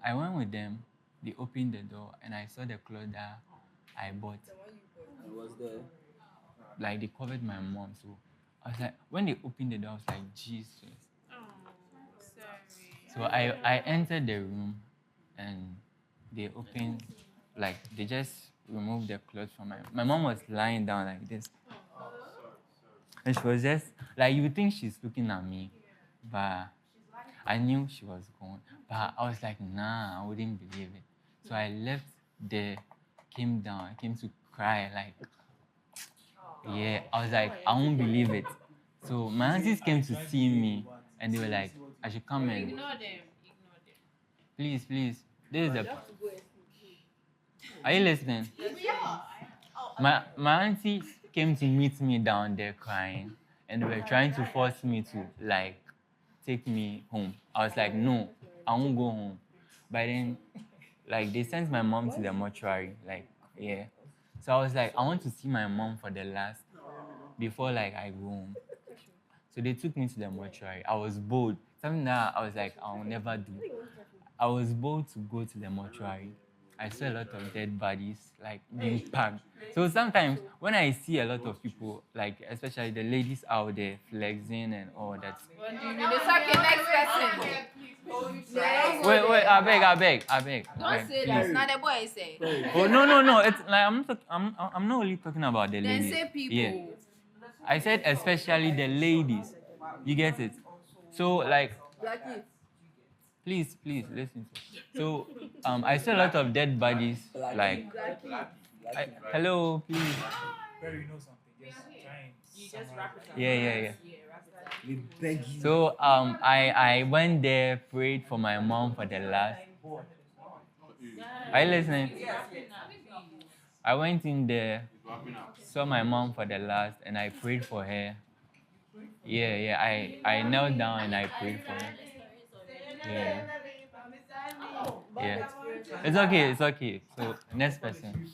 I went with them. They opened the door and I saw the clothes that I bought. It was there. Like they covered my mom. So I was like, when they opened the door, I was like, Jesus. So I entered the room and they opened, like they just removed the clothes from my mom was lying down like this. And she was just, like you would think she's looking at me, but I knew she was gone. But I was like, nah, I wouldn't believe it. So I left there, came down, I came to cry, like, yeah, I was like, I won't believe it. So my aunties came to see me and they were like, I should come and... Ignore them. Please. This is the... Are you listening? My aunties came to meet me down there crying, and they were trying to force me to, like, take me home. I was like, no, I won't go home. But then, like, they sent my mom to the mortuary, like, yeah. So I was like, I want to see my mom for the last, before, like, I go home. So they took me to the mortuary. I was bold. Something that I was like, I'll never do. I was bold to go to the mortuary. I saw a lot of dead bodies, like, being packed. So sometimes, when I see a lot of people, like, especially the ladies out there flexing and all that. What do you mean? It's okay, next person. Wait, I beg. Don't say that. Now the boy say. Oh, no. It's like, I'm not only talking about the Then ladies. say people. Yeah. I said especially the ladies. You get it? So, like, please listen to it. So I saw a lot of dead bodies, like, hello, please. Barry, you know something. Just try and You just wrap it up. Yeah. We beg you. So I went there, prayed for my mom for the last. Are you listening? I went in there, saw my mom for the last, and I prayed for her. Yeah. I knelt down and I prayed for her. Yeah. Yeah. It's okay. So next person.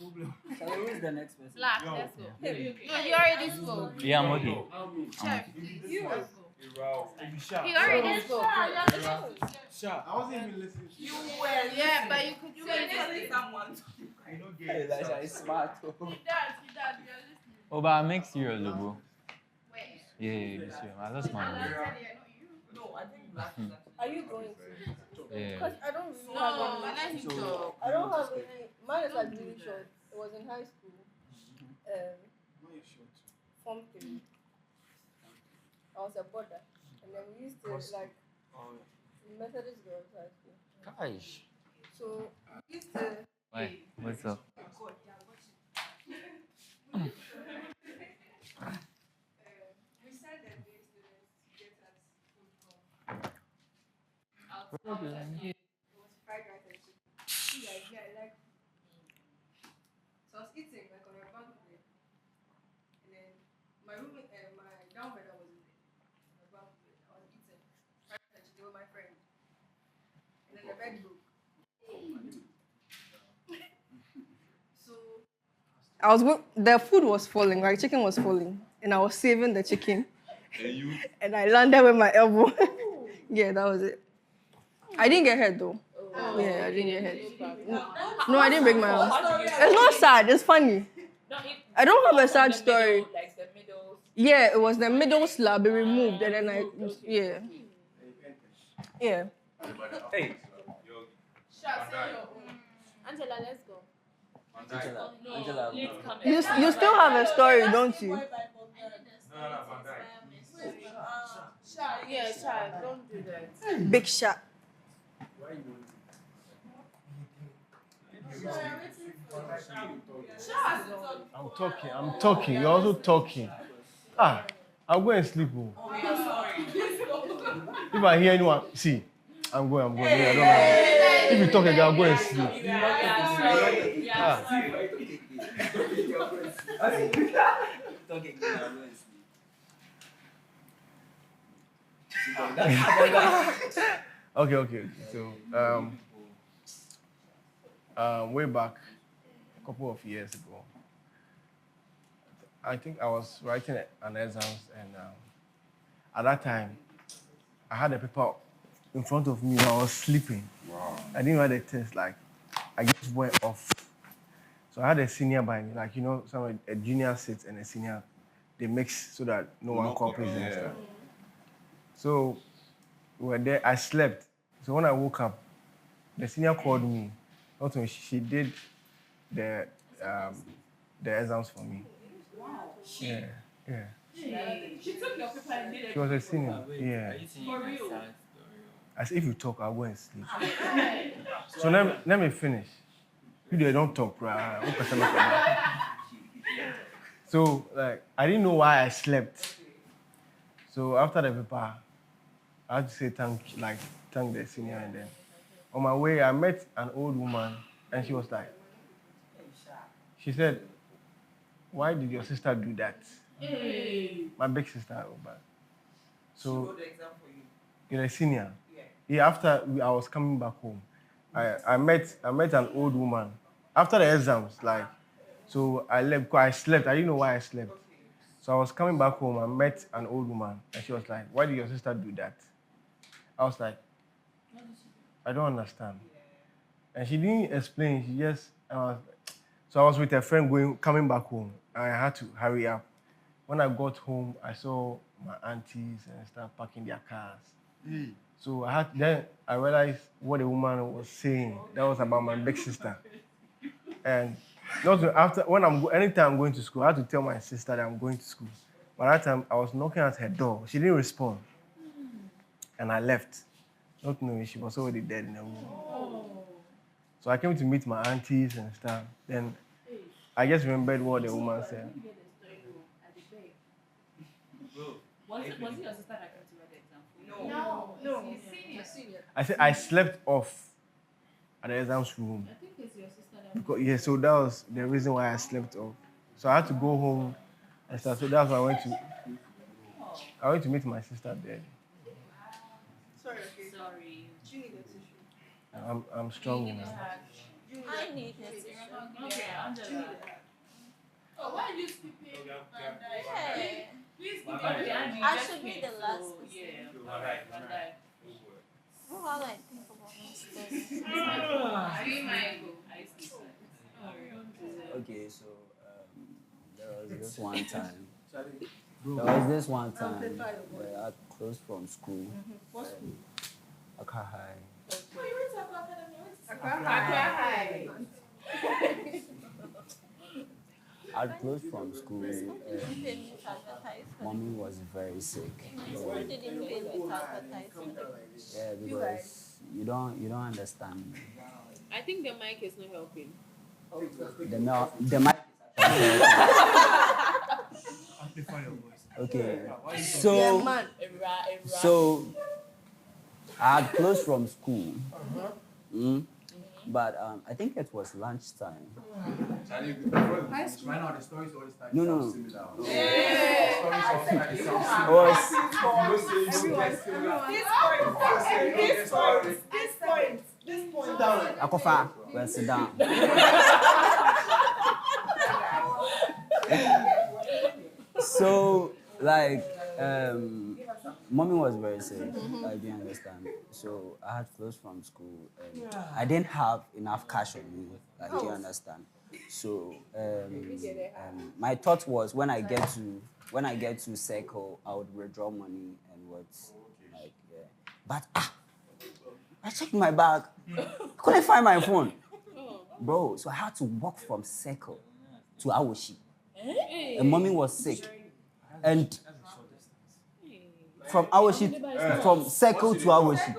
Shall I use the next person? Black, let's go. No, he already spoke. Yeah, I'm okay. Check. You. He already spoke. I wasn't even listening. Yeah, but you could say someone. Hey, Elijah is smart. He does. You're listening. Oh, but I make serious, bro. Wait. Yeah, this year. I lost my mind. No, I think black is actually. Are you going to? Yeah. Because I don't really No, have let any. him talk. I don't have any. Mine is like really short. It was in high school. Form 3. I was a border. And then we used to like Methodist girls high school. Gosh. So we used to Why? What's up? we sent the day students to get us food from. It was fried rice and chicken. Like so I was eating like on a bunk bed. And then my roommate my down bed was in the bunk bed. I was eating fried rice and chicken with my friend. And then the bed broke. So the food was falling, right? Chicken was falling. And I was saving the chicken. And I landed with my elbow. Yeah, that was it. I didn't get hurt though. Yeah, I didn't get hurt. No, I didn't break my arm. It's not sad, it's funny. I don't have a sad story. Like the middle. Yeah, it was the middle slab, it removed, and then yeah. Yeah. Hey. Angela, let's go. Angela. You still have a story, don't you? Yeah, child, don't do that. Big shot. I'm talking. You're also talking. I'll go and sleep. If I hear anyone, see, I'm going. I don't know. If you talk again, I'll go and sleep. Okay. So, way back a couple of years ago, I think I was writing an exam, and at that time, I had a paper in front of me. I was sleeping. Wow. I didn't write the test. Like, I just went off. So I had a senior by me, like a junior sits and a senior, they mix so that no one copies and stuff. So we were there. I slept. So when I woke up, the senior called me. Also, she did the exams for me. Wow. Yeah. She took your paper and did it. She was a senior. Yeah. For real. I said, if you talk, I'll go and sleep. So let me finish. You don't talk, right? So like I didn't know why I slept. So after the paper, I had to say thank the senior, and then on my way I met an old woman, and she was like, she said, "Why did your sister do that?" My big sister, but so She wrote the exam for you. you're a senior. Yeah. After I was coming back home, I met an old woman after the exams, like. So I left because I slept. I didn't know why I slept. So I was coming back home. I met an old woman, and she was like, "Why did your sister do that?" I was like, "I don't understand." And she didn't explain. She just, so I was with a friend coming back home. I had to hurry up. When I got home, I saw my aunties and stuff parking their cars. So I realized what the woman was saying. That was about my big sister. And anytime I'm going to school, I had to tell my sister that I'm going to school. By that time, I was knocking at her door. She didn't respond. And I left. Not knowing she was already dead in the room. So I came to meet my aunties and stuff. Then I just remembered what the woman said. Was it your sister that came to write the exam? No. Senior. I said I slept off at the exams room. I think it's your sister that. Because, yeah, so that was the reason why I slept off. So I had to go home and stuff. So that's why I went to meet my sister there. Sorry. Do you need a tissue? I'm strong enough. I need it. Okay, Angela. Oh, why are you skipping? Hey, Please give me I should be the last person. Yeah. Alright. Oh, how I think about my story. Okay, so there was this one time. Where I closed from school. What school? Accra High. Oh, you went to Accra Academy. Accra High. I closed from school. Didn't pay me with advertisement. Mommy was very sick. School didn't pay me with advertisement. Yeah, because you don't understand. I think the mic is not helping. The mic is Amplify your voice. okay. Man. So I had closed from school. But I think it was lunchtime. High school. Right now, the stories always start No. similar. This point. Akofa, well, sit down. So, like, mommy was very sick. I didn't understand. So I had clothes from school, and I didn't have enough cash on me. Like, do you understand? So my thought was when I get to Circle, I would withdraw money and what, like, yeah. But I checked my bag, couldn't find my phone, bro. So I had to walk from Circle to Awoshi, and mommy was sick, and from Circle to Awoshi.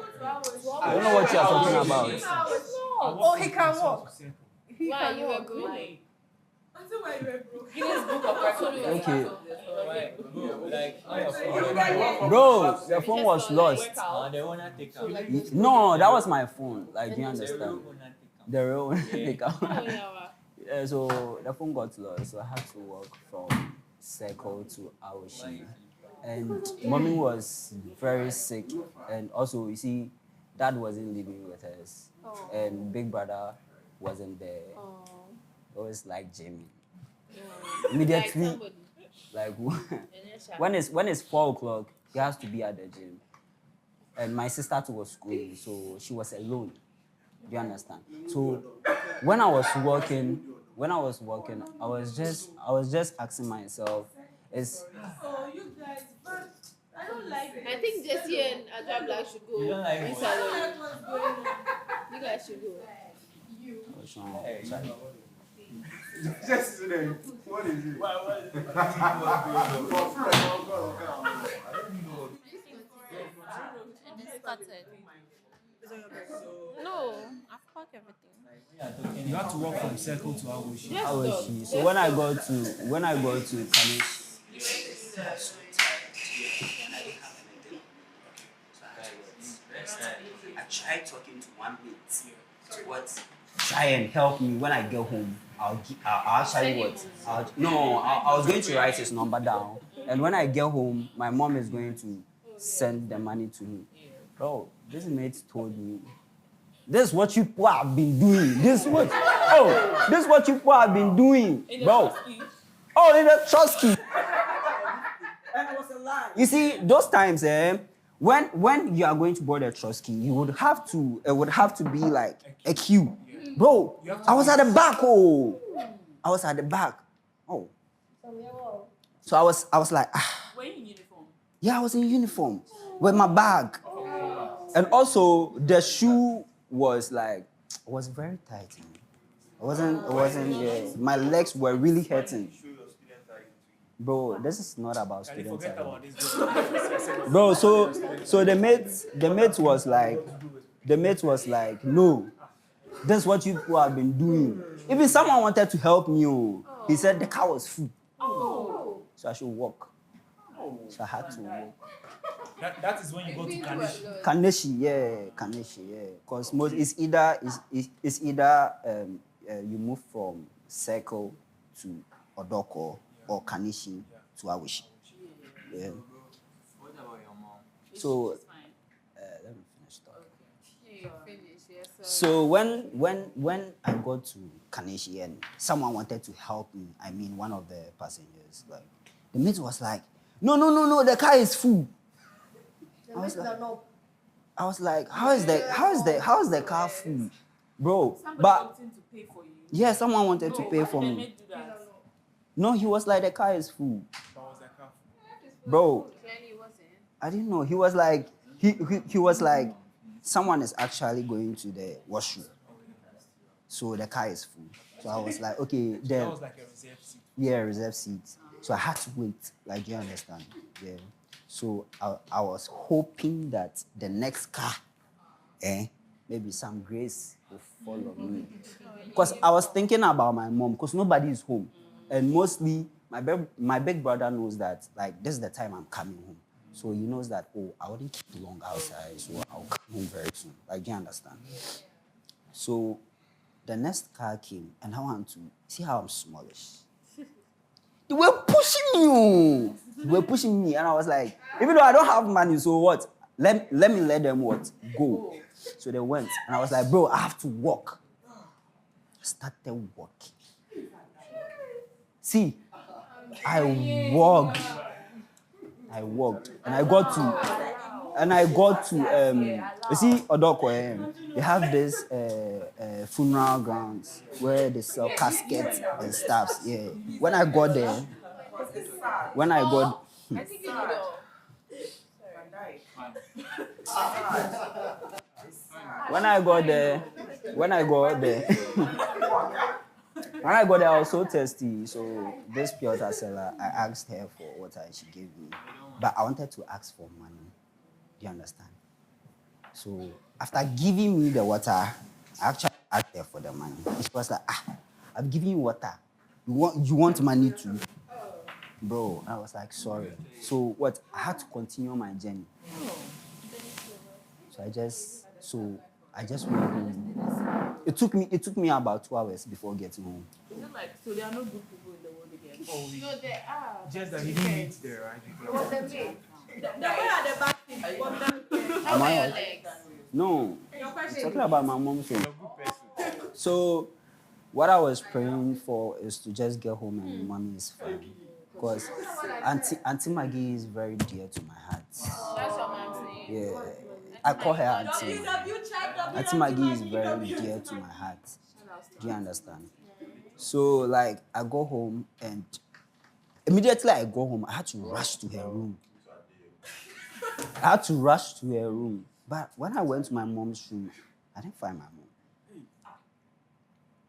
I don't know what you are talking about. Oh, he can walk. Why you were good? Until when you were broke. Guinness Book of Records. Okay. Like, Bro, the phone was lost. they wanna take out. No, that was my phone. Like, do you understand? Wanna The real one. Take out. Oh, yeah. Yeah, so the phone got lost, so I had to walk from Circle to Aoshi. And mommy was very sick, and also, you see, dad wasn't living with us, and big brother wasn't there. It was like Jamie. Immediately, like when it's 4 o'clock, he has to be at the gym, and my sister too was schooling, so she was alone. Do you understand? So when I was walking, I was just asking myself, Oh, you guys, but I don't like it. I think Jessie and Adra Black should go. You don't like I what? don't like what's going on. You guys should go. Just today, what is it? And it started. No, I've packed everything. You have to walk from Circle to Awoshi. Aoshi. So when I got to Kanish, I tried talking to one mate to what try and help me when I get home. I'll actually what? I was going to write his number down, and when I get home, my mom is going to send the money to me. Bro, this mate told me, this is what you people have been doing. This is what you people have been doing, bro. Oh, in the trusty. And it was a lie. You see, those times, when you are going to board a trusty, it would have to be like a queue. Bro, I was at the back. I was at the back. Oh. So I was like, Were you in uniform? yeah, I was in uniform with my bag. And also the shoe was very tight. It wasn't, yeah. My legs were really hurting. Bro, this is not about student Forget ID. about this. Bro, so the mate was like, no, this is what you people have been doing. Even someone wanted to help me. He said the car was full. So I should walk. So I had to walk. That is when you go to Kaneshi. Kaneshi, yeah. Because most it's either you move from Circle to Odoko or Kaneshi to Awishi. Yeah. What about your mom? So let me finish talking. You finish, yes. So when I got to Kaneshi and someone wanted to help me, I mean one of the passengers, like the mate was like, no, the car is full. I was like, how is the car full? Bro, Wanting to pay for you. yeah, someone wanted to pay for They me. made do that. No, he was like, the car is full. Bro, I didn't know. He was like, he was like, someone is actually going to the washroom. So the car is full. So I was like, okay, then. That was like a reserve seat. Yeah, reserve seat. So I had to wait. Like, do you understand? Yeah. So I was hoping that the next car, maybe some grace will follow me. Because I was thinking about my mom, because nobody is home. And mostly, my big brother knows that, like, this is the time I'm coming home. So he knows that, I wouldn't keep long outside, so I'll come home very soon. Like, do you understand? So the next car came, and I want to see how I'm smallish. They were pushing me. They were pushing me, and I was like, even though I don't have money, so what? Let me let them what? Go. So they went, and I was like, bro, I have to walk. I started walking. See, I walked, and I got to, you see, Odoko, they have this funeral grounds where they sell caskets and stuff. Yeah. When I got there, I was so thirsty. So this Piotr seller, I asked her for water and she gave me. But I wanted to ask for money. Do you understand? So after giving me the water, I actually asked her for the money. She was like, I've given you water. You want money too? Bro, I was like, sorry. So what? I had to continue my journey. So I just went home. It took me about 2 hours before getting home. Is it like, so there are no good people in the world again? No, there are. Just that he didn't meet there, right? The way at the back is Am I right? No. I'm talking about my mom. So what I was praying for is to just get home and mommy is fine. Because Auntie Maggie is very dear to my heart. That's what I'm saying. Yeah. I call her Auntie. Auntie Maggie is very dear to my heart. Do you understand? So, like, I go home and immediately I go home, I had to rush to her room. But when I went to my mom's room, I didn't find my mom.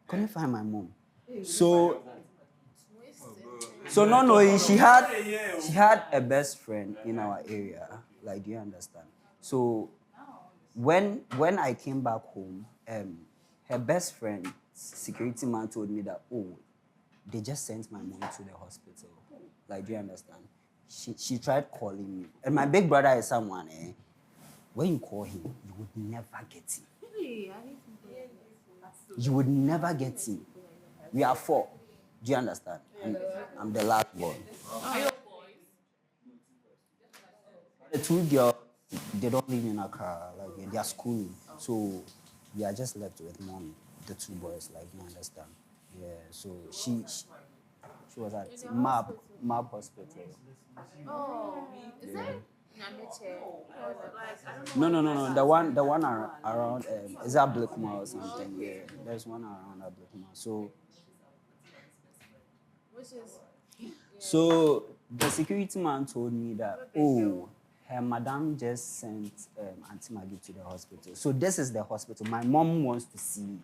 Couldn't find my mom. So not knowing, she had a best friend in our area. Like, do you understand? So when I came back home, her best friend, security man, told me that, they just sent my mom to the hospital. Like, do you understand? She tried calling me. And my big brother is someone, when you call him, you would never get him. You would never get him. We are 4. Do you understand? I'm the last one. The 2 girls, they don't live in Accra. Like, they are schooling. So we are just left with mom, the 2 boys. Like, you understand? Yeah. So she was at MAB Hospital. Oh, is that No. The one around is that Blackmore or something? Yeah. There's one around at Blackmore. So the security man told me that, her madam just sent Auntie Maggie to the hospital. So this is the hospital. My mom wants to see me.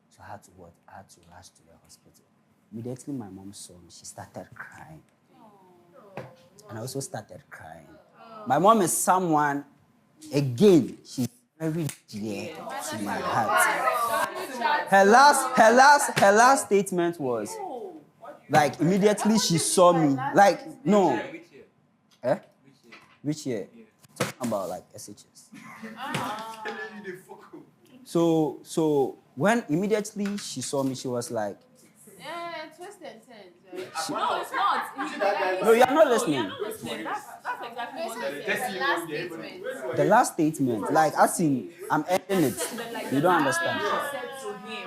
So I had to rush to the hospital. Immediately my mom saw me, she started crying. And I also started crying. My mom is someone, again, she's very dear to my heart. Her last statement was, like, immediately she saw me, like, no. Which year? Talking about like SHS. So when immediately she saw me, she was like, twist and turn, right? No, it's not. no, you're not listening. That's exactly what it It's is. the last statement. The last statement, like as in, I'm ending it. You don't understand.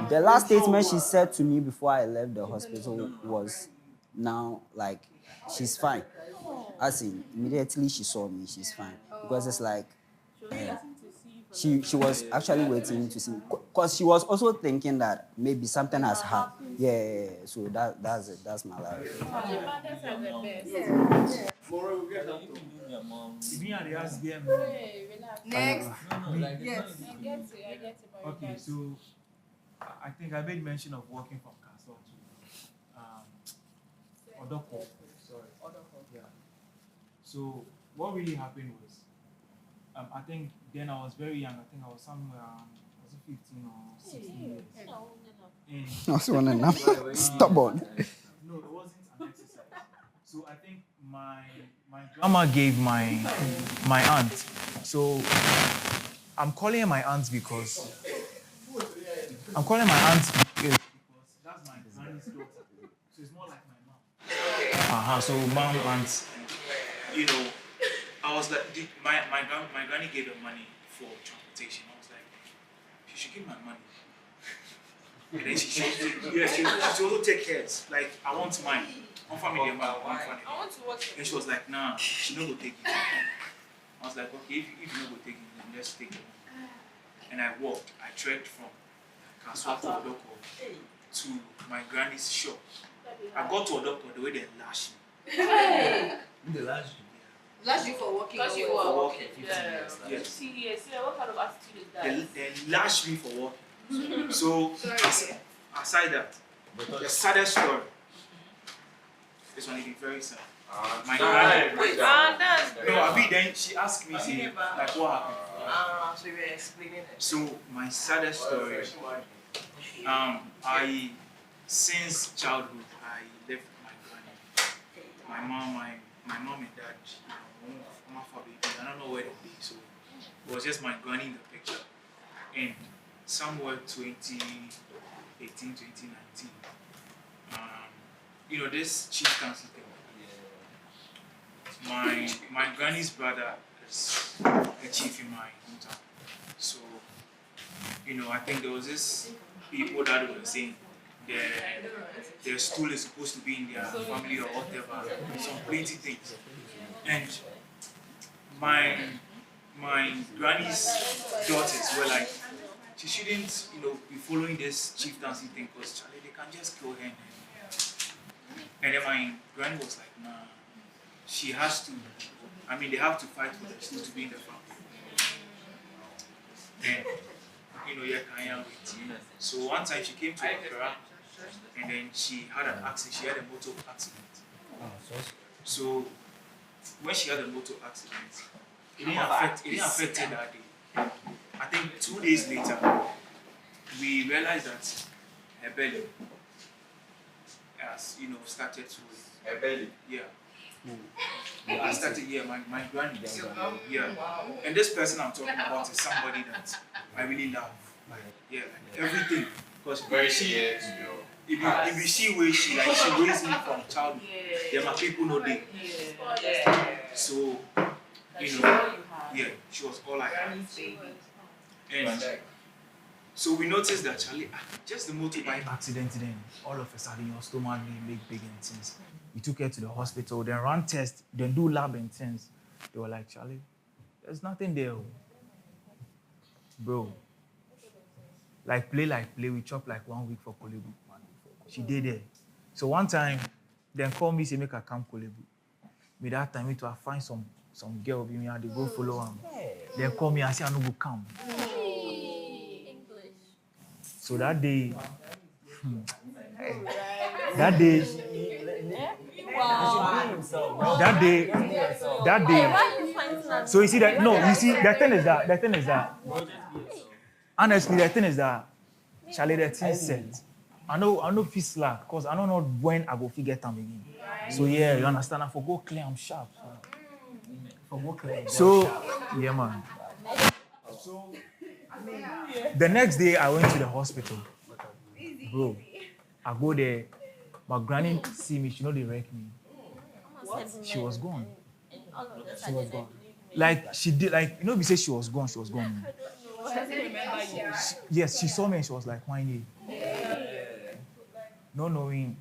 The last statement she said to me before I left the hospital was, now, like, she's fine. As in, immediately she saw me, she's fine. Because it's like, she was actually waiting to see, because she was also thinking that maybe something has happened. Yeah. So that's it. That's my life. Mothers are the best. Hey, relax. Next. Yes. I get it. But Okay, so I think I made mention of working from Castle to Odoko. Sorry. Yeah. So what really happened was, I think then I was very young. I think I was somewhere was it 15 or 16 years. And I was wondering now. Stubborn. no, it wasn't an exercise. So I think my grandma gave my aunt. So I'm calling my aunt because that's my granny's daughter. So it's more like my mom. So mom, aunt, I was like, my granny gave her money for transportation. I was like, she should give my money. And then she also take cares. Like, I want mine. One family, one family. I want to watch it. And she was like, nah, she not go take it. I was like, okay, if you not go take it, then let's take it. And I walked. I trekked from Kaswa to Odoko to my granny's shop. I got to Odoko the way they lashed me. They lashed you? Lash you for walking. Because you away. were walking. Yes. Yes. What kind of attitude is that? They lashed me for walking. So, aside that, the saddest story. This one is very sad. My granny. No, Abi, then she asked me, say, like, what happened? So you were explaining it. So, my saddest story, since childhood, I left my granny. My mom and dad, I don't know where they be, so it was just my granny in the picture. And somewhere 2018, 2019, this chieftaincy thing. My granny's brother is a chief in my hometown. So, I think there was this people that were saying their stool is supposed to be in their family or whatever, some plenty things. And my granny's daughters were like, she shouldn't, be following this chieftaincy thing because Charlie, they can just kill her. And then my granny was like, nah, she has to, they have to fight for the stool to be in the family. And, I can't wait. So one time she came to Accra, and then she had an accident. She had a motor accident. So when she had a motor accident, it didn't affect her that day. I think 2 days later, we realized that her belly has, started to. Her belly? Yeah. I started, my granny. Yeah. And this person I'm talking about is somebody that I really love. Like everything. Because if you see where she raised me from childhood, my people know they. So, she was all I had. And so we noticed that Charlie, just the motorbike accident, then all of a sudden your stomach make big and things. We took her to the hospital, then run tests, then do lab and things. They were like, Charlie, there's nothing there. Bro. Like play, we chop like 1 week for Kolebu. She did it. So one time, then call me, say make her come Kolebu. Me that time, I find some girl, me and they go follow him. Then call me and say I no go come. So that day, that day. So you see that? No, you see the thing is that. Honestly, the thing is that, Charlie, the thing set. I know feel slack because I don't know when I go figure time again. So yeah, you understand? I forgo clear, I'm sharp. So, yeah, man. So, the next day I went to the hospital. Bro, I go there. My granny see me. She know they wreck me. She was gone. She was gone. Like she did. Like we say she was gone. She was gone. Yes, she saw me and she was like whining. Not knowing.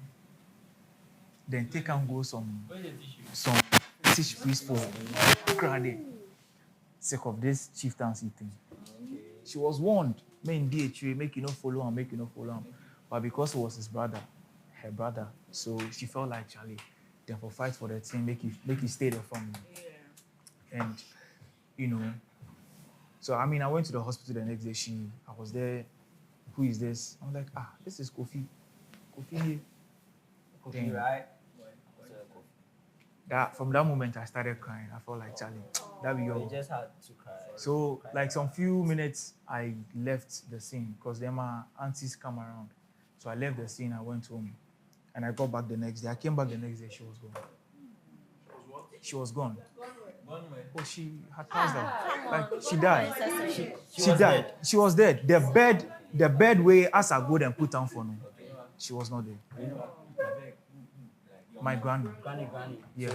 Then take and go some fish priest for Grade. Sake of this chieftaincy thing. She was warned. Men DHA, make you not follow him, make you not follow him. But because it was his brother, her brother, so she felt like Charlie. Therefore, fight for the team, make you stay there from me. And so I went to the hospital the next day. I was there. Who is this? I'm like, this is Kofi. Kofi here. Kofi, right? From that moment, I started crying. I felt like Charlie. That be You just had to cry. So, like some few minutes, I left the scene because then my aunties come around. So I left the scene. I went home, and I got back the next day. I came back the next day. She was gone. She was gone. Oh, she had passed out. Like she died. She died. She was dead. The bed way as I go and put down for me. She was not there. My grandma. Granny. Yeah.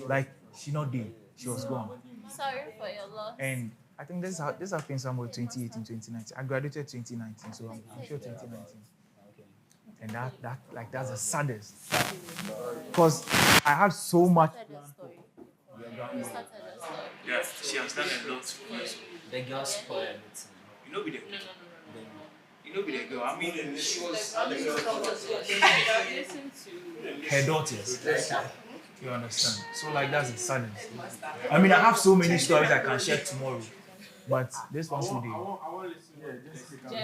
Like she not there. She was gone. Sorry for your loss. And I think this happened somewhere 2018, 2019. I graduated 2019, so I'm sure 2019. And that's the saddest. Because I had so much. Yeah, she has done a lot for us. The girl spoiled everything. Be the be the girl. She was her daughters. You understand? So that's the saddest. I have so many stories I can share tomorrow. But this one's today.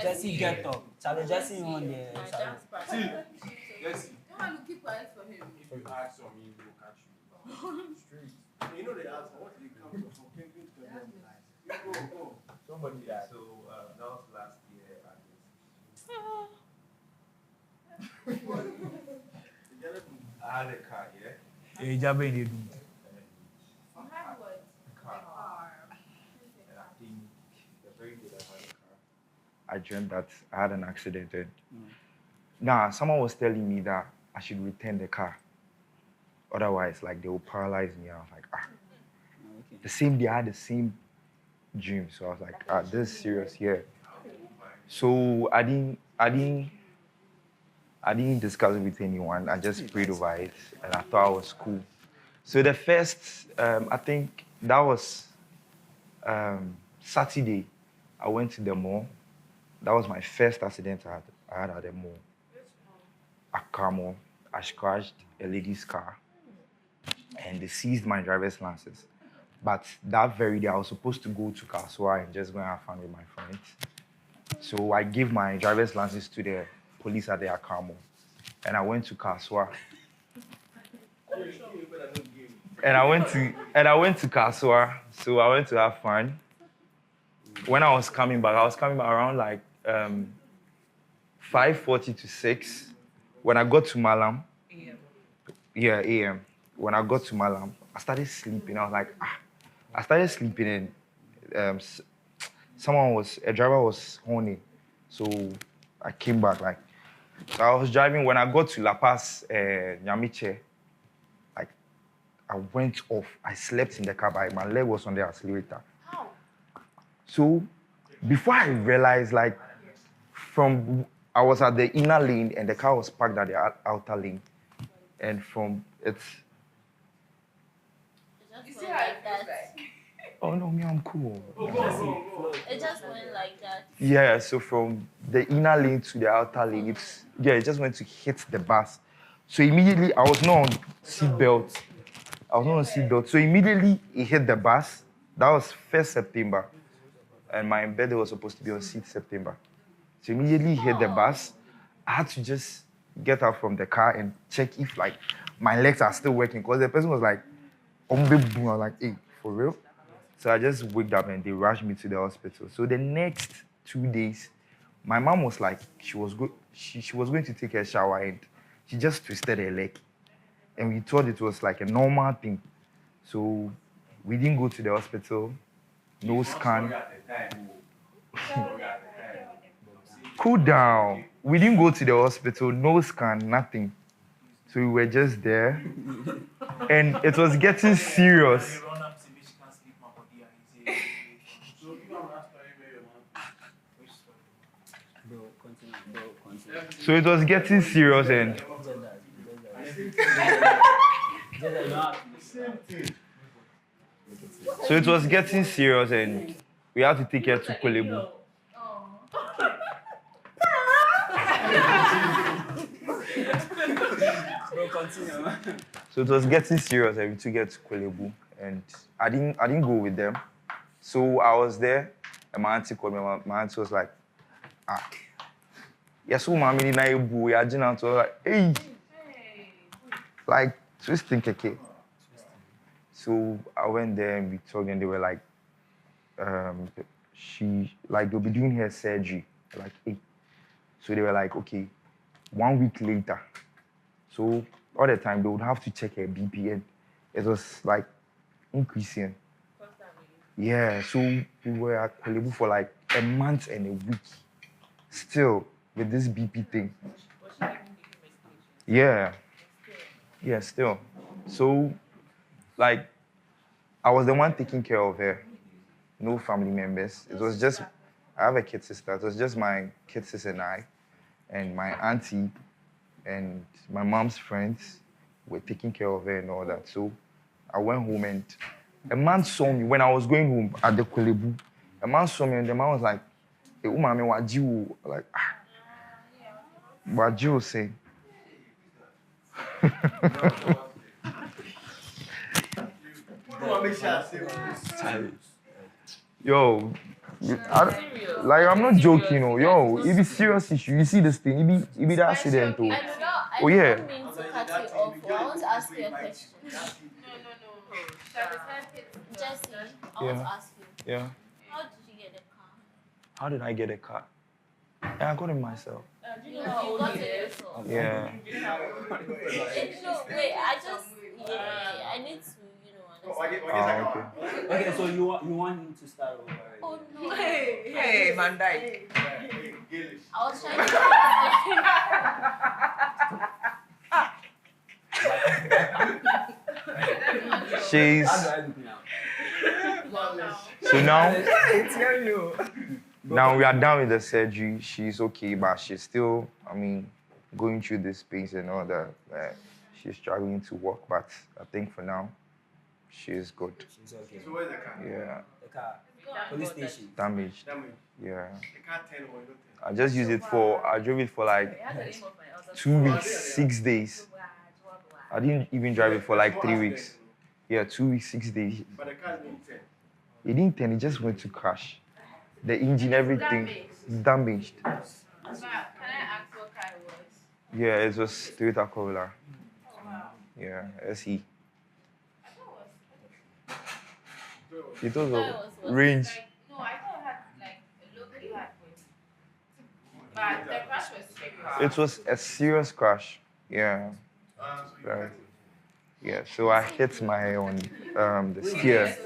Jesse, get up. Charlie, Jesse on there. Jesse. Don't keep quiet for him. If you ask for me, we'll catch you. Straight. They ask, what did you come from? Go. Somebody died. So that was last year I had a car, yeah? Yeah, Jabe they do. And I think the very day I had a car, I dreamt that I had an accident. Now, someone was telling me that I should return the car. Otherwise, they will paralyze me. I was like, Okay. The same day, I had the same dream. So I was like, this is serious here. So I didn't discuss it with anyone. I just prayed over it, and I thought it was cool. So the first, I think that was Saturday. I went to the mall. That was my first accident I had at the mall. A car mall. I scratched a lady's car, and they seized my driver's license. But that very day, I was supposed to go to Kasua and just go and have fun with my friends. So I gave my driver's license to the police at the Akamo. And I went to Kasua. And I went to Kasua. So I went to have fun. When I was coming back around 5:40 to 6. When I got to Malam, AM. When I got to Malam, I started sleeping. I was like, I started sleeping and a driver was horny. So I came back so I was driving. When I got to La Paz, Nyamiche, I went off. I slept in the car, but my leg was on the accelerator. How? So before I realized, I was at the inner lane and the car was parked at the outer lane. And from it's... You see how it feels like? Oh no, me, I'm cool. It just went like that. Yeah, so from the inner lane to the outer lane, it just went to hit the bus. So immediately, I was not on seatbelt. So immediately, it hit the bus. That was 1st September. And my birthday was supposed to be on 6th September. So immediately, it hit the bus. I had to just get out from the car and check if, my legs are still working. Because the person was like, I was like, hey, for real? So I just waked up and they rushed me to the hospital. So the next 2 days, my mom was like, she was going to take a shower and she just twisted her leg. And we thought it was a normal thing. So We didn't go to the hospital. No scan. Cool down. We didn't go to the hospital. No scan. Nothing. So we were just there. And it was getting serious. So it was getting serious and we had to take her to Kolebu. So it was getting serious and we took her to Kolebu and I didn't go with them. So I was there and my auntie called me. My auntie was like, yes, mommy, I was like, hey, like twisting keke. So I went there and we talked and they were like, they'll be doing her surgery, like 8. So they were like, okay, 1 week later. So all the time they would have to check her BP and it was like increasing. Yeah, so we were at Kolebu for like a month and a week. Still with this BP thing. Yeah. Yeah, still. So like I was the one taking care of her. No family members. It was just I have a kid sister. It was just my kid sister and I and my auntie and my mom's friends were taking care of her and all that. So I went home and a man saw me when I was going home at the Kolebu. A man saw me and the man was like, hey, Umami, what you? Like, what you say? Yo, I'm not joking, yo, it be serious issue. You see this thing, it be that accident, oh. Oh yeah. I don't mean to cut you off. I want to ask you a question. No. Jesse, I want to ask you. Yeah. How did you get the car? How did I get a car? Yeah, I got it myself. You got it yourself. Yeah. No, wait, I need to, understand. Okay, so you want him to start over? Oh no. Hey, Mandai. I was trying to. She's. So now we are done with the surgery. She's okay, but she's still, going through this pains and all that. She's struggling to walk, but I think for now, she's good. She's okay. So where's the car? Yeah. The car. Police station. Damaged. Yeah. The car 10 or not 10? I drove it for like 2 weeks, 6 days. I didn't even drive it for like 3 weeks. Yeah, 2 weeks, 6 days. But the car didn't 10. It didn't 10, it just went to crash. The engine, everything is damaged. Can I ask what car it was? Yeah, it was Toyota Corolla. Yeah, SE. It was a range. No, I thought it had like a locally hard voice. But the crash was serious. It was a serious crash. Yeah. Right. Yeah, so I hit my head on the steer.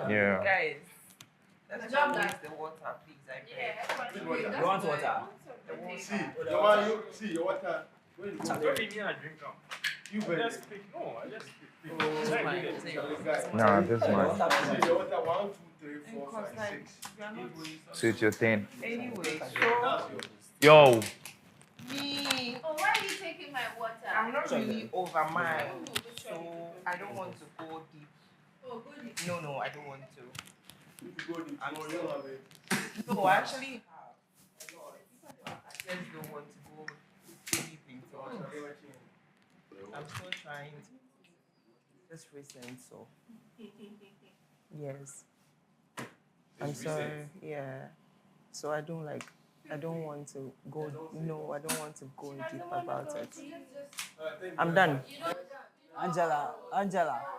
Yeah. Guys, let's not waste the water, please. I beg. You want water? See, your water. Don't give me a drink. You I just speak. No, I just speak. Nah, this one. Your water 1, 2, 3, 4, 5, 6. So it's your 10. Anyway, so Yo. me, Oh, why are you taking my water? I'm not really over mine, so I don't want to go deep. Oh, go deep. No, I don't want to. If you go deep, I'm you still- don't have it. No, I actually have. I just don't want to go deep into it. I'm still trying to. Just recent, so. Yes. I'm sorry. Yeah. So I don't want to go. No, I don't want to go deep about it. I'm done. Angela. I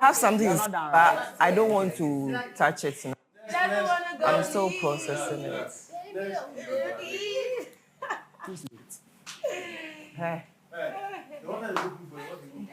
have something, You're not done, but right? I don't want to touch it now. I'm still processing it. Too sweet. Hey. The water is looking for what you want.